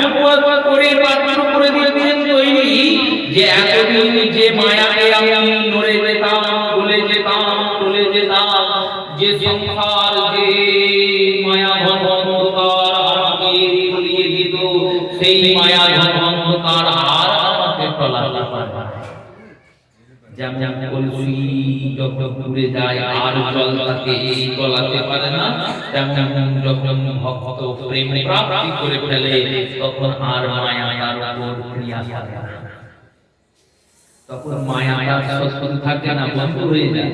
করে পাত্র করে দিয়েছেন তৈরি, যে এতদিন যে মায়াকে আমি নড়ে যেতাম, ভুলে যেতাম, চলে যেতাম, যে সংসার, যে মায়া অন্ধকার আমাকে ভুলিয়ে দিত, সেই মায়া অন্ধকার আর আমাকে টলাতে পারে না। যেমন কলসি যখন পুড়ে যায় আর জল তাকে গলাতে পারে না, তেমন যখন ভক্ত প্রেম প্রাপ্তি করে ফেলে তখন আর মায়া তার উপর ক্রিয়া করে না, তখন মায়া তার শত্রু থাকে না, বন্ধু হয়ে যায়।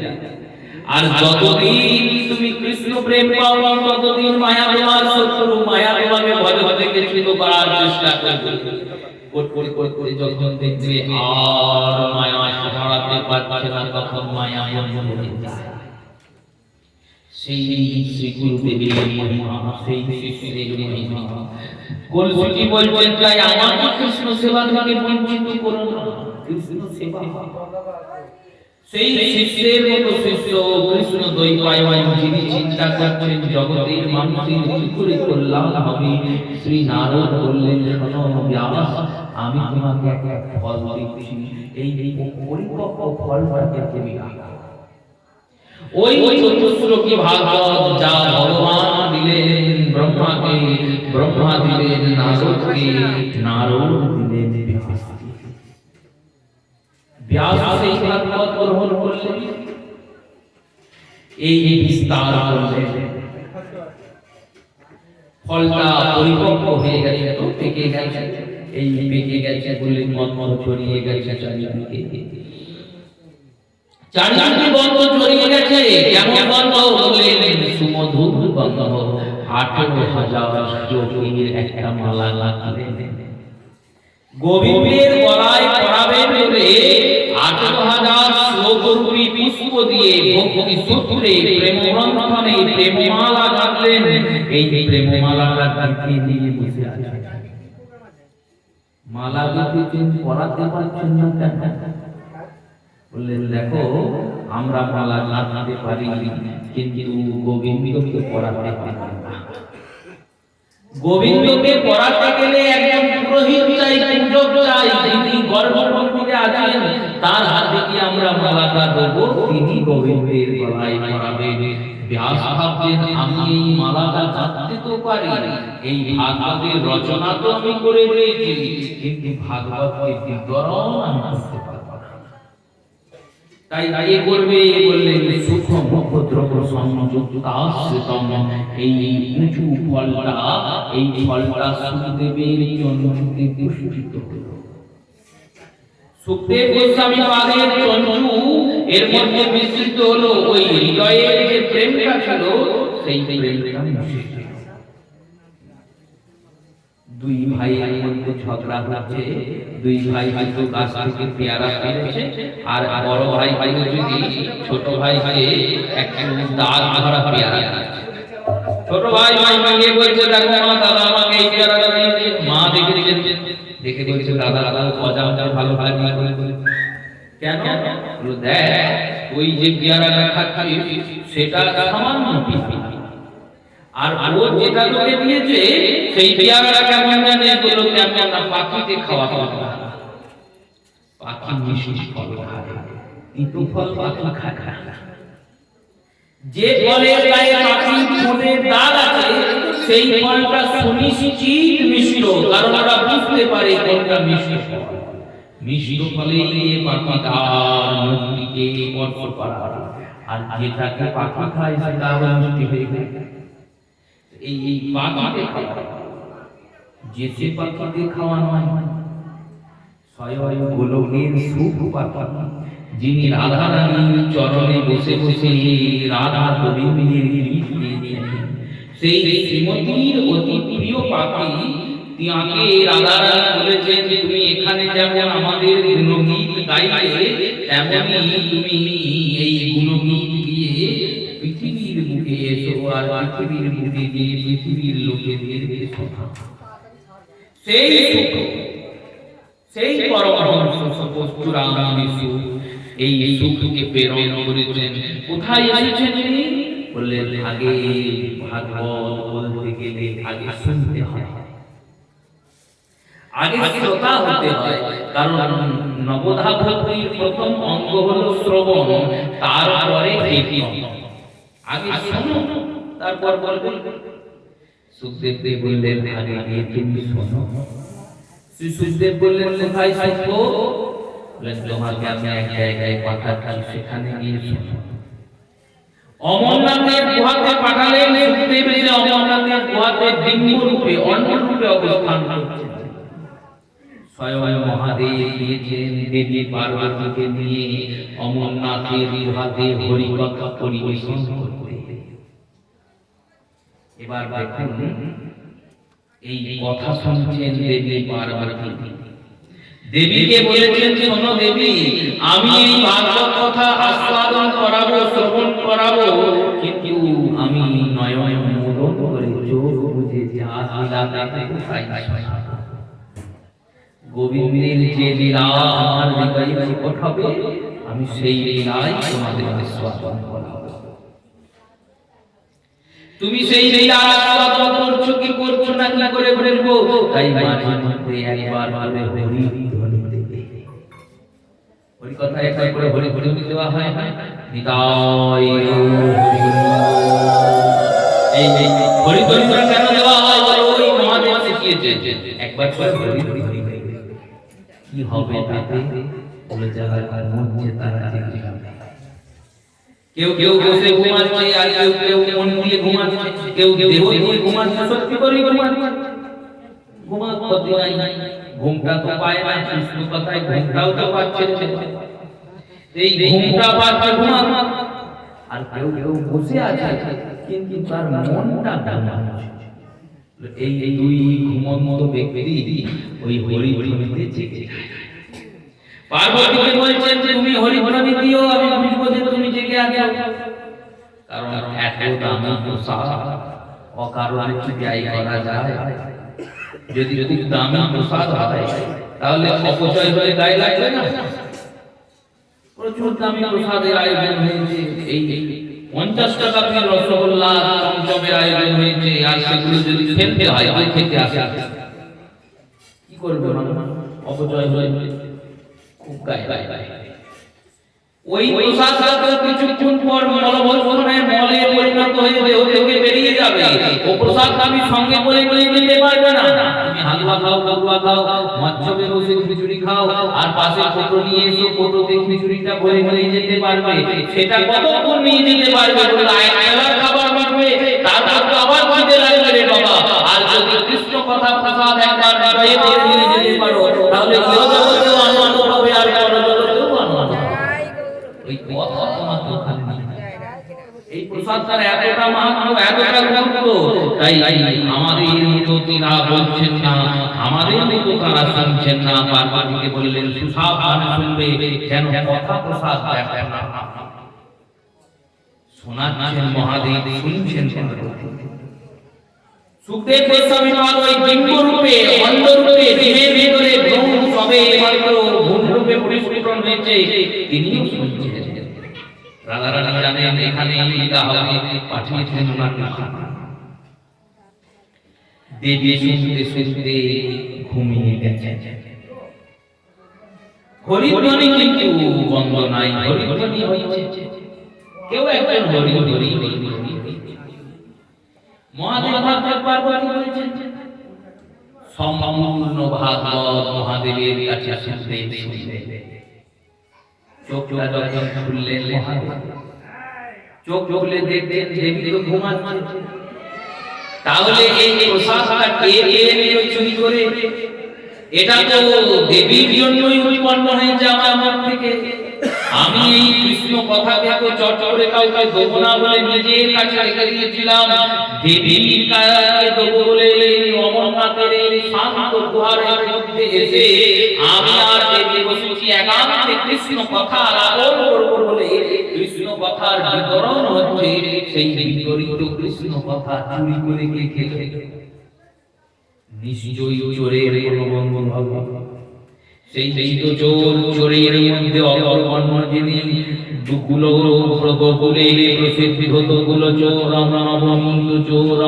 আর যতদিন তুমি কৃষ্ণ প্রেম পাও ততদিন মায়া তোমার শত্রু, মায়া তোমাকে ভয় থেকে ছিল করার চেষ্টা করবে। যখন দেখবে আর মায়া সরাতে পারছে না, তখন মায়া বন্ধ হয়ে যায়। সেই শ্রী গুরুদেবের মহিমা, সেই শিষ্যের মহিমা। কলসি বলছেন, তাই আমাকে কৃষ্ণ সেবা থেকে বঞ্চিত করো না, কৃষ্ণ সেবা। সেই শিষ্যের মতো শিষ্য কৃষ্ণ দ্বৈপায়ন যিনি চিন্তা করছেন জগতের মানুষের কি করে কল্যাণ হবে, শ্রী নারদ বললেন, শোনো ব্যাস, আমি তোমাকে একটা ফল দিচ্ছি, এই পরিপক্ক ফলটাকে তুমি রাখো। ওই চতুশ্লোকী ভাগবত যা ভগবান দিলেন ব্রহ্মাকে, ব্রহ্মা দিলেন নারদকে, নারদ দিলেন ব্যাসকে। ব্যাস সেই ভাগবত গ্রহণ করলেন, এই বিস্তার করলেন, ফলটা পরিপক্ক হয়ে গেছে, তো পেকে গেছে, এই পেকে গেছে বলে মত ছড়িয়ে গেছে চারিদিকে, চারিদিকে গন্ধ ছড়িয়ে গেছে। কেমন গন্ধ? বললেন সুমধুর গন্ধ। 18,000 যোগীর একটা মালা লাগলেন, গোবিন্দের গলায় পরাবেন বলে 18,000 শ্লোকরূপী পুষ্প দিয়ে ভক্তি সূত্রে প্রেমবন্ধনে প্রেমমালা গাঁথলেন। এই প্রেমমালাটা গাঁথতে নিয়ে বসে আছে। মালা গাঁথতেছেন, পরাতে পারছেন না কেন? বললেন, দেখো আমরা মালা গাঁথতে পারি, কিন্তু গোবিন্দকে পরাতে পারি না। গোবিন্দকে পরাতে গেলে একজন পুরোহিত চাই, পূজক চাই, যিনি গর্ভমন্দিরে আছেন, তার হাতে কি আমরা মালাটা দেবো, তিনি গোবিন্দের গলায় পরাবেন। ব্যাস ভাবছেন, আমি এই মালাটা গাঁথতে তো পারি, এই ভাগবতের রচনা তো আমি করে দিয়েছি, কিন্তু ভাগবতকে বিবরণ আমি করতে পারবো না। তাই কি করবে? বললেন সূক্ষ্ম ভদ্রক সংযুক্তাশ্রিতম, এই উঁচু ফলটা, এই ফলটা সুখদেবের চঞ্চুতে পুষ্পিত হলো। সুখদেব গোস্বামী পাদের চঞ্চু এর মধ্যে মিশ্রিত হলো, ওই হৃদয়ের যে প্রেমটা ছিল সেই প্রেমটা মিশ্রিত। দুই ভাইয়ের মধ্যে ঝগড়া হচ্ছে, দুই ভাই হয়তো গাছ থেকে পেয়ারা পেরেছে, আর বড় ভাই হয়তো যদি ছোট ভাইকে একটা দাগ ধরা পেয়ারা দিয়েছে। ছোট ভাই মাকে বলছে, দেখো মা, দাদা আমাকে এই পেয়ারাটা দিয়েছে। মা দেখে বলছে, দাদা অজান্তে ভালো ভাই কেন? বলল, দেখ ওই যে পেয়ারাটা খাচ্ছিস সেটা সামান্য পিপি, আর ও যেটা তোকে দিয়েছে সেই পেয়ারাটা কেমন জানে? বলল, কেমন না, পাখিতে খাওয়া পাখি মিষ্টি ফল খায়, তিতো ফল পাখি খায় না। যে ফলের গায়ে পাখির ঠোঁটের দাগ আছে সেই ফলটা সুনিশ্চিত মিষ্ট, কারণ ওরা বুঝতে পারে কোনটা মিষ্টি ফল। মিষ্ট ফলে পাখি তার নদীকে স্পর্শ করা, আর যেটাকে পাখি খায় সেটা মিষ্টি হয়ে যায়। এই পাখিতে খাওয়া, যে পাখিতে খাওয়া নয়, স্বয়ং গোলকের সুখ পাখি, যিনি রাধা রানীর চরণে বসে বসে রাধা গোবিন্দের গীত গেয়েছেন, সেই শ্রীমতীর অতি প্রিয় পাখি, তাকে রাধা রানী বলেছেন, তুমি এখানে যেমন আমাদের গুণগীত গাইলে, তেমনি তুমি এই গুণগীত গিয়ে পৃথিবীর বুকে এসো, আর পৃথিবীর বুকে গিয়ে পৃথিবীর লোকেদের শোনাও। সেই পরমহংস সপুরাম যিশু এই সুখকে প্রেরণ করেছেন। কোথায় এসেছেন তিনি? বললেন, আগে ভাগবত বলতে গেলে আগে শুনতে হয়, আগে শ্রোতা হতে হয়, কারণ নবধা ভক্তির প্রথম অঙ্গ হলো শ্রবণ, তারপরে কীর্তন। আগে শোনো, তারপর বলবেন। সুখদেব বললেন, আগে গিয়ে তুমি শোনো। শ্রী সুখদেব বললেন, কোথায় শুনবো? বললেন, তোমাকে আমি এক জায়গায় পাঠাচ্ছি, সেখানে গিয়ে শোনো। অমরনাথের গুহাতে পাঠালেন। সুখদেব এসে অমরনাথের গুহাতে বিম্ব রূপে, অন্য রূপে অবস্থান করছেন। স্বয়ং মহাদেব গিয়েছেন দেবী পার্বতীকে নিয়ে অমরনাথের গুহাতে হরিকথা পরিবেশন করতে। এবার দেখুন, এই কথা শুনছেন দেবী পার্বতী। দেবীকে বলেছেন, শোনো দেবী, আমি এই ভাগবত কথা আস্বাদন করাবো, শ্রবণ করাবো, কিন্তু আমি নয়ন মোদন করে চোখ বুজে যা লীলা তাতে কোথায় শোনাবো। গোবিন্দের যে লীলা আমার হৃদয়ে প্রকট হবে, আমি সেই লীলাই তোমাদের আস্বাদন করাবো। তুমি সেই লীলা আস্বাদন করছো কি করছো না কি করে বলবো? তাই মাঝে মধ্যে একবার করে হরি ধ্বনি দেবে। হরি কথা একবার করে হরি ধ্বনি দেওয়া হয় না? নিতাই এই হরি ধ্বনি কেন দেওয়া হয়? ওই মহাদেব শিখিয়েছে একবার করে হরি ধ্বনি কি হবে তাতে? বলে যারা মধ্যে তারা জেগে যাবে। কেউ কেউ বসে ঘুমাচ্ছে, আর কেউ কেউ মন দিয়ে ঘুমাচ্ছে, কেউ কেউ দেহ দিয়ে ঘুমাচ্ছে। সত্যি করে ঘুমাচ্ছে, ঘুমা ক্ষতি নাই, ঘুমটা তো পায় না। কৃষ্ণ কথায় ঘুমটাও তো পাচ্ছে, এই ঘুমটা পাচ্ছে ঘুমা। আর কেউ কেউ বসে আছে কিন্তু তার মনটা ঘুমাচ্ছে। এই দুই ঘুমন্ত ব্যক্তি ওই হরি ধ্বনিতে জেগে যায়। পার্বতীকে বলছেন তুমি হরি ধ্বনি দিও, আমি বুঝবো যে তুমি জেগে আছো। কারণ এত দামি প্রসাদ অকারণে কি ব্যয় করা যায়? যদি খুব দামি প্রসাদ হয় তাহলে অপচয় হয়ে গায়ে লাগবে না? প্রচুর দামি প্রসাদের আয়োজন হয়েছে, এই 50 টাকা দিয়ে রসগোল্লা চমচমের আয়োজন হয়েছে, আর সেগুলো যদি ফেলতে হয় ওই খেতে আসে কি করবে? অপচয় হয়ে খুব গায়ে ওই প্রসাদটা কিছুক্ষণ পর মলবর্ষণে মলে পরিণত হয়ে দেহ থেকে বেরিয়ে যাবে। ও প্রসাদ আমি সঙ্গে করে নিয়ে যেতে পারবে না। তুমি হালুয়া খাও, পালুয়া খাও, মৎস্যবে বসে খিচুড়ি খাও, আর পাশে কোটো নিয়ে এসো, কোটোতে খিচুড়িটা ভরে নিয়ে যেতে পারবে। সেটা কতক্ষণ নিয়ে যেতে পারবে? একবেলার খাবার পারবে, তারপর তো আবার খিদে লাগবে রে বাবা। আর যদি কৃষ্ণ কথা প্রসাদ একবার হৃদয়ে ভরে নিয়ে যেতে পারো তাহলে ইহজগতেও আনন্দ হবে আর পরজগতেও আনন্দ হবে। ওই কথা তোমার দোকানে নেই। এই প্রসাদটার এতটা মাহাত্ম্য, এতটা গুরুত্ব, তাই আমাদের মতো তারা বলছেন না, আমাদের মতো তারা শুনছেন না। পার্বতীকে বললেন সুসাবধানে শুনবে, যেন কথা প্রসাদ দেখে না। শোনাচ্ছেন মহাদেব, শুনছেন সুখদেব গোস্বামী পাদ ওই বিম্ব রূপে, অন্ধ রূপে, দেহের ভিতরে ভ্রম সবে মাত্র ভূম রূপে পরিস্ফুটন হয়েছে, তিনিও শুনছেন। রাধা রানী জানেন এখানে লীলা হবে, পাঠিয়েছেন ওনার কাছে। দেবী শুনতে শুনতে ঘুমিয়ে গেছেন। হরিধ্বনি কিন্তু বন্ধ নাই, হরিধ্বনি হচ্ছে। কেউ একজন হরি হরি হরি হরি। মহাদেব ভাগবত পার্বতী বলেছেন সম্পূর্ণ ভাগবত মহাদেবের কাছে শুনতে শুনতে চোখটা যখন খুললেন মহাদেব, চোখ খুলে দেখলেন দেবী তো ঘুমাচ্ছে। তাহলে এই প্রসাদটা কে নিয়ে চুরি করে? এটা তো দেবীর জন্যই উৎপন্ন হয়েছে আমার মন থেকে। আমি এই কৃষ্ণ কথাকে তো চট করে কাউকে দেবো না বলে নিজের কাছে রেখে দিয়েছিলাম। দেবীর কাছে দেবো বলে অমরনাথের এই শান্ত গুহার মধ্যে এসে আমি আর দেবী বসেছি একান্তে কৃষ্ণ কথা আলাপ করব বলে কৃষ্ণ কথার বিতরণ হচ্ছে। সেই বিতরিত কৃষ্ণ কথা চুরি করে কে খেলে? নিশ্চয়ই চোরের কোনো বন্ধন হবে। সেই তো চোর, চোরের মধ্যে অগ্রগণ্য যিনি, দুকুলো প্রগকুলে প্রসিদ্ধ হতকুলো চোর নবনীত চোর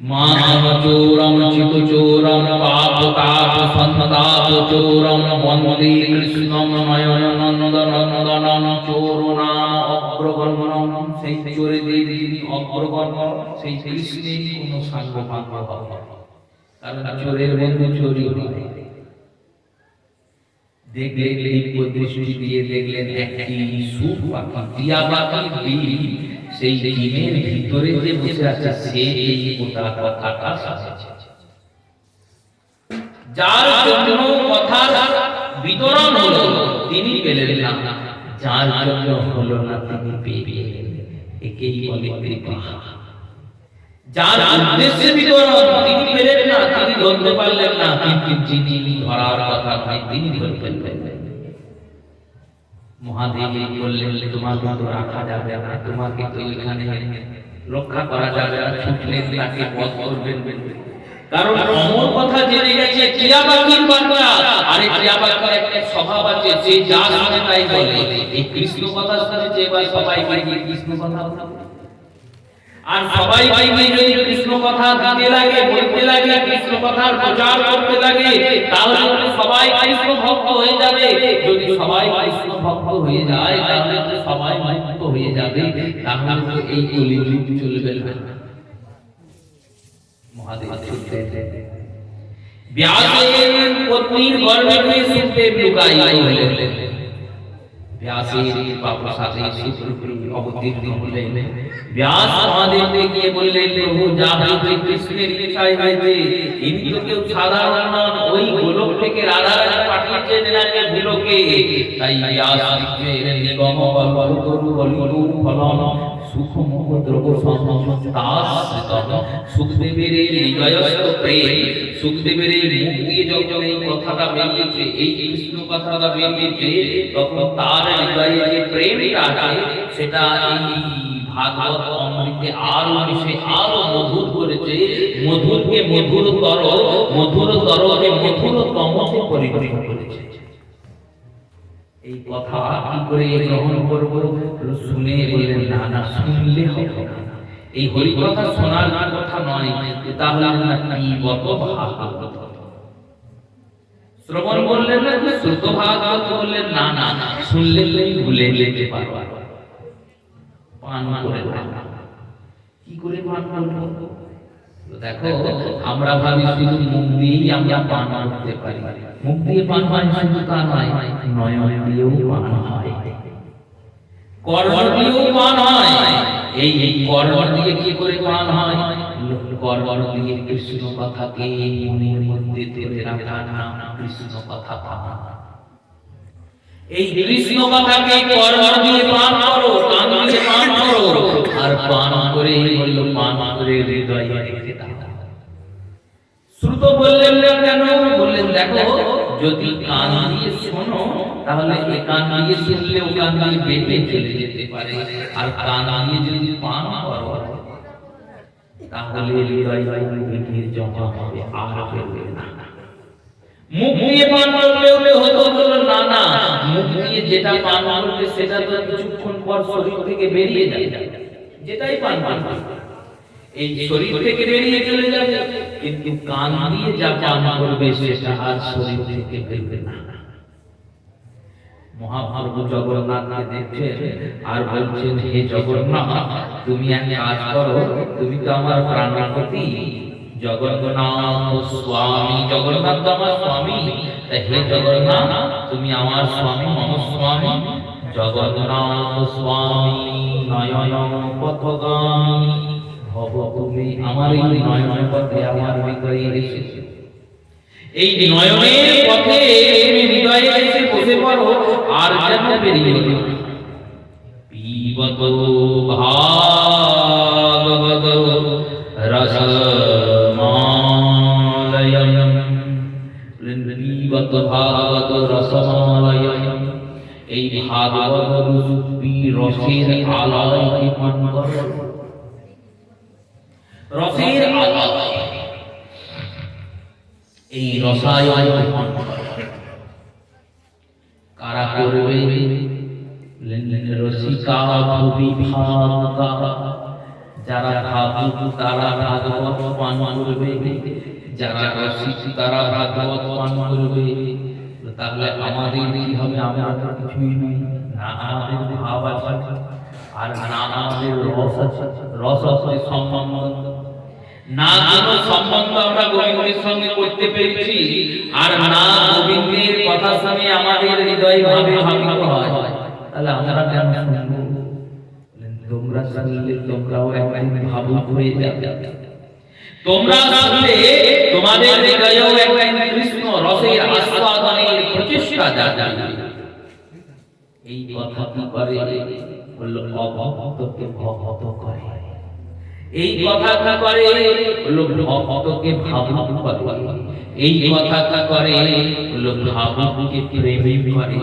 মান চোর চিত চোর পাপ তাপ সন্তাপ চোর বন্দে কৃষ্ণ নয়ন নন্দন নন্দন চোর নাম অগ্রগণ্য। সেই চোরেদের যিনি অগ্রগণ্য, সেই কৃষ্ণের কোনো সাঙ্গ পাঙ্গ হবে। কারণ চোরের বন্ধু চোরি হয়। দেখলেন দিব্য দৃষ্টি দিয়ে দেখলেন একটি সুখ পাখি, টিয়া পাখি ডিম, সেই ডিমের ভিতরে যে বসে আছে সে এই গোটা কথাটা সাজাচ্ছে। যার জন্য কথার বিতরণ হলো তিনি পেলেন না, যার জন্য হলো না তিনি পেলেন। একেই বলে কৃপা। যার উদ্দেশ্যে বিতরণ তিনি পেলেন না, তিনি ধরতে পারলেন না, কিন্তু যিনি ধরার কথা নয় তিনি ধরতে পারলেন। মহাদেব বললেন তোমাকে তো রাখা যাবে না, তোমাকে তো এখানে রক্ষা করা যাবে না, ছুটলে তাকে বধ করবেন। কারণ অমর কথা জেনে গেছে টিয়া পাখির বাচ্চা। আরে টিয়া পাখির একটা স্বভাব আছে, যে যা শুনে তাই বলে। এই কৃষ্ণ কথা শুনেছে, এবার সবাই মিলে কৃষ্ণ কথা বলে। আর সবাই মিলে যদি কৃষ্ণ কথা দিতে লাগে, বলতে লাগে, কৃষ্ণ কথার প্রচার করতে লাগে, তাহলে সবাই কৃষ্ণ ভক্ত হয়ে যাবে। যদি সবাই কৃষ্ণ ভক্ত হয়ে যায়, তাহলে সবাই মুক্ত হয়ে যাবে। তাহলে এই কলিযুগ চলবে না। মহাদেব সুখদেব ব্যাসের পত্নীর গর্ভে সুখদেব লুকায়িত হলেন। ব্যাসের বাপ্রসাদে সুখদেব অবতীর্ণ হলেন। ব্যাস মহাদেবকে গিয়ে বললেন, প্রভু যা হয়েছে কৃষ্ণের ইচ্ছায় হয়েছে। ইনি তো কেউ সাধারণ নন, ওই গোলক থেকে রাধা পাঠিয়েছেন এনাকে ভুলোকে। তাই ব্যাস লিখলেন, নিগম কল্পতরু কলিতরু ফলন সুখমুখ দ্রব সংস্তাশ্রিতম। সুখদেবের এই হৃদয়স্থ প্রেম, সুখদেবের এই মুখ দিয়ে যখন এই কথাটা বেরিয়েছে, এই কৃষ্ণ কথাটা বেরিয়েছে, তখন তার হৃদয়ে যে প্রেমটা আছে, সেটা এই ভাগবত অমৃতে আরো মিশে আরো মধুর করেছে। মধুরকে মধুরতর, মধুরতরকে মধুরতমতে পরিণত করেছে। এই কথা কি করে গ্রহণ করব? শুনে বললেন, না না, শুনলে হবে না। এই হরি কথা শোনার কথা নয়, তাহলে না কি বত ভাগবত শ্রবণ করলেন না, শ্রুত ভাগবত বললেন, না না, শুনলে তুমি ভুলে যেতে পারো। পান করে না, কি করে পান করব? দেখো, আমরা ভাবি শুধু মুখ দিয়েই আমরা পান করতে পারি। মুখ দিয়ে পান হয় শুধু তা নয়, নয়ন দিয়েও পান হয়, কর্ণ দিয়েও পান হয়। এই কর্ণ দিয়ে কি করে পান হয়? কর্ণ দিয়ে কৃষ্ণ কথাকে মনের মধ্যে ধরে রাখার নাম কৃষ্ণ কথা পান। এই কৃষ্ণ কথাকে কর্ণ দিয়ে পান করো, কান দিয়ে পান করো, আর পান করে বলল, পান করে হৃদয়ে রেখে দাও। শ্রুত বললেন কেন? বললেন, দেখো, যদি কান দিয়ে শোনো, তাহলে এই কান দিয়ে শুনলে ও কান দিয়ে বেরিয়ে চলে যেতে পারে। আর কান দিয়ে যদি পান করো, তাহলে হৃদয়ে রেখে জমা হবে, আর বেরোবে না। মুখ দিয়ে পান করলেও হতো, বলল না না, মুখ দিয়ে যেটা পান করবে সেটা তো কিছুক্ষণ পর শরীর থেকে বেরিয়ে যাবে। যেটাই পান করবে এই শরীর থেকে বেরিয়ে চলে যাবে, কিন্তু কান দিয়ে যা পান করবে সেটা আর শরীর থেকে বেরোবে না। মহাপ্রভু জগন্নাথকে দেখছেন আর বলছেন, হে জগন্নাথ, তুমি এক কাজ করো, তুমি তো আমার প্রাণপতি জগন্নাথ স্বামী। জগন্নাথ তো আমার স্বামী, তাই হে জগন্নাথ, তুমি আমার স্বামী, মম স্বামী। জগন্নাথ স্বামী নয়ন পথগামী ভব, তুমি আমার এই নয়ন পথে আমার হৃদয়ে এসেছো। এই নয়নের পথে তুমি হৃদয়ে এসে বসে পড়ো, আর যেন বেরিয়ে যাও। পিবত ভাগবত রসমালয়ম, পিবত ভাগবত রসমালয়ম। এই ভাগবত রূপী রসের আলয়কে পান করো। রসের আলয়, এই রসায়ন পান করো। কারা করবে? রসিকা ভুবি ভাবুকা, যারা ভাবুক তারা ভাগবত পান করবে, যারা রসিক তারা ভাগবত পান করবে। তাহলে আমাদের কি হবে? আমরা তো কিছুই নই, না আমাদের ভাব আছে, আর না আমাদের রস আছে। রস আছে সম্বন্ধ, না কোনো সম্বন্ধ আমরা গোবিন্দের সঙ্গে করতে পেরেছি, আর না গোবিন্দের কথা শুনে আমাদের হৃদয় ভাবে ভাবিত হয়। তাহলে আমরা কেন শুনবো? তোমরা শুনলে তোমরাও একদিন ভাবুক হয়ে যাবে। তোমরা শুনলে তোমাদের হৃদয়েও একদিন কৃষ্ণ রসের আস্বাদনের প্রচেষ্টা জাগবে। এই কথা কি করে? বলল, অভক্তকে ভক্ত করে। এই কথা কি করে? বলল, ভক্তকে ভাবুক করে। এই কথা কি করে? বলল, ভাবুককে প্রেমিক করে।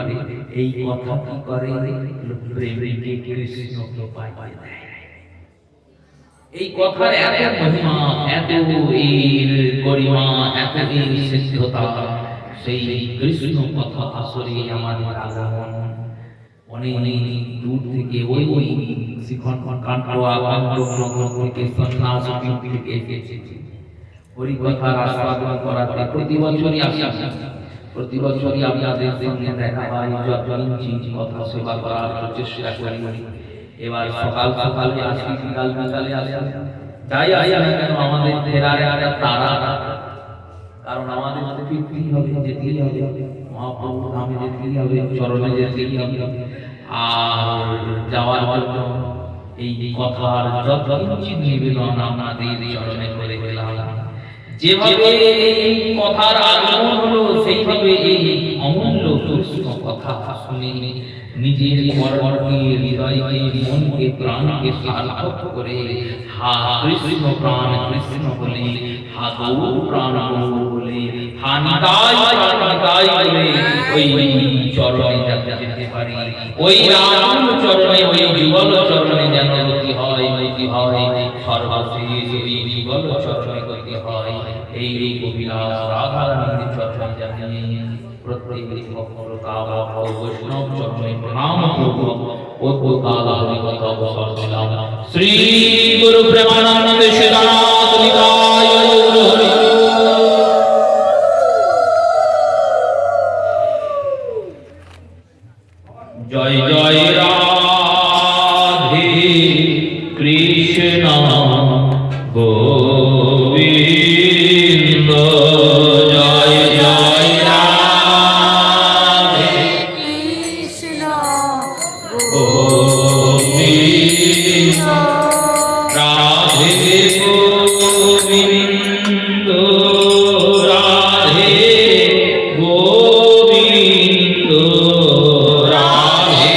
এই কথা কি করে? বলল, প্রেমিককে কৃষ্ণকে পাইয়ে দেয়। এই কথা কি করে? বলল, ভক্তকে ভাবুক করে। এই কথা কি করে? বলল, ভাবুককে প্রেমিক করে। এই কথা কি করে? বলল, প্রেমিককে কৃষ্ণকে পাইয়ে দেয়। এই কথা কি করে? বলল, ভক্তকে ভাবুক করে। এই কথা কি করে? বলল, প্রেমিককে কৃষ্ণকে পাইয়ে দেয়। এই কথার এত মহিমা, এত এর গরিমা, এত এর সিদ্ধতা, সেই কৃষ্ণ কথা আসরে আমাদের আগমন অনেক দূর থেকে ওই শিখন কান্টোয়া নগর থেকে সন্ন্যাস থেকে এসেছে। হরি কথার আস্বাদন করাতে প্রতি বছরই আসি, প্রতি বছরই আপনাদের সঙ্গে দেখা হয়, যত কথা সেবা করার চেষ্টা করি। এবার সকাল সকালে আসি, বিকাল বিকালে আসি, যাই আসি না কেন আমাদের ফেরার একটা তারা, কারণ আমাদের তো ফিরতেই হবে, যেতেই হবে, মহাপ্রভু ধামে যেতেই হবে, চরণে যেতেই হবে। আর যাওয়ার জন্য এই কথার যত কিঞ্চিৎ নিবেদন আপনাদের চরণে করে গেলাম। যেভাবে এই কথার আগমন হলো, সেইভাবে এই অমূল্য কৃষ্ণ কথা শুনে নিজের মর্মকে, হৃদয়কে, মনকে, প্রাণকে সার্থক করে হা কৃষ্ণ প্রাণ কৃষ্ণ বলে, হা গৌর প্রাণ গৌর বলে, হা নিতাই নিতাই বলে ওই চরণে যেতে পারি। ওই রাম চরণে, ওই যুগল চরণে যেন গতি হয়, গতি হয়, সর্বশেষ ওই যুগল চরণে গতি হয়। এই অভিলাষ রাধারানীর চরণে জানিয়ে প্রত্যেক ভক্ত কাবা বৈষ্ণব চরণে প্রণাম পূর্বক উদ্ভূতাল হরিকথা অবসর দিলাম। শ্রী গুরু প্রেমানন্দ শিলানাথ নিতাই গৌর হরি। জয় জয় রাধে কৃষ্ণ গোবিন্দ, জয় জয় রাধে কৃষ্ণ গোবিন্দ, রাধে গোবিন্দ, রাধে গোবিন্দ, রাধে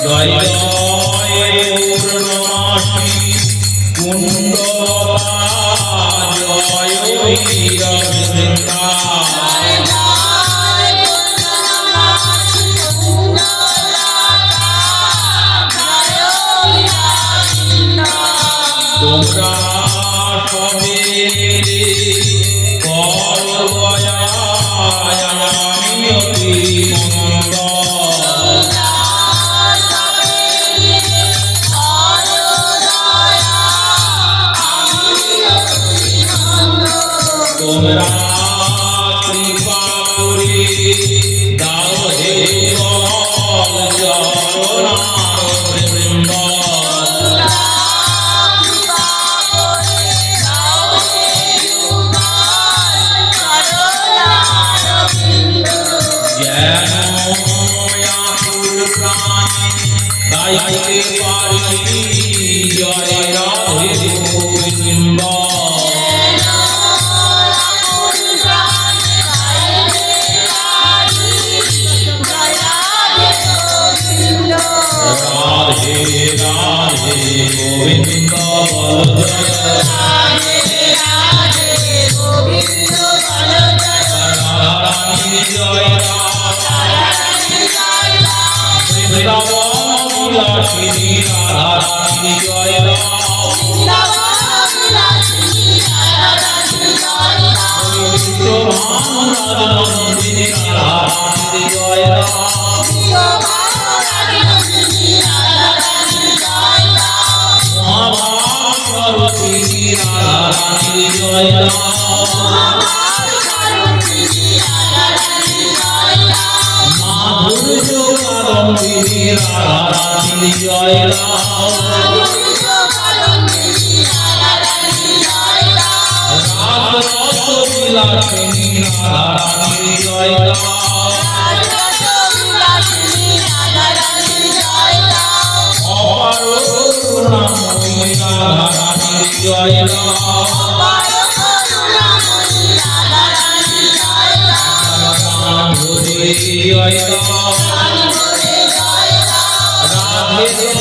Jai তোমরা কৃপা করে দাও হে গোপাল চরণারবিন্দ যেন আকুল প্রাণে গাইতে পারি জয় রাধে গোবিন্দ রাধে রাধে গোবিন্দ বল রাধে জয় বৃন্দাবন বিলাসিনী রাধে জয় রাজনন্দিনী রাধে জয় মহাভারতী রাধে জয় মাধুর্য কারণী রাধে জয় রাধরস বিলাসিনী রাধে জয় অপার করুণাময়ী রাধে জয় রাধে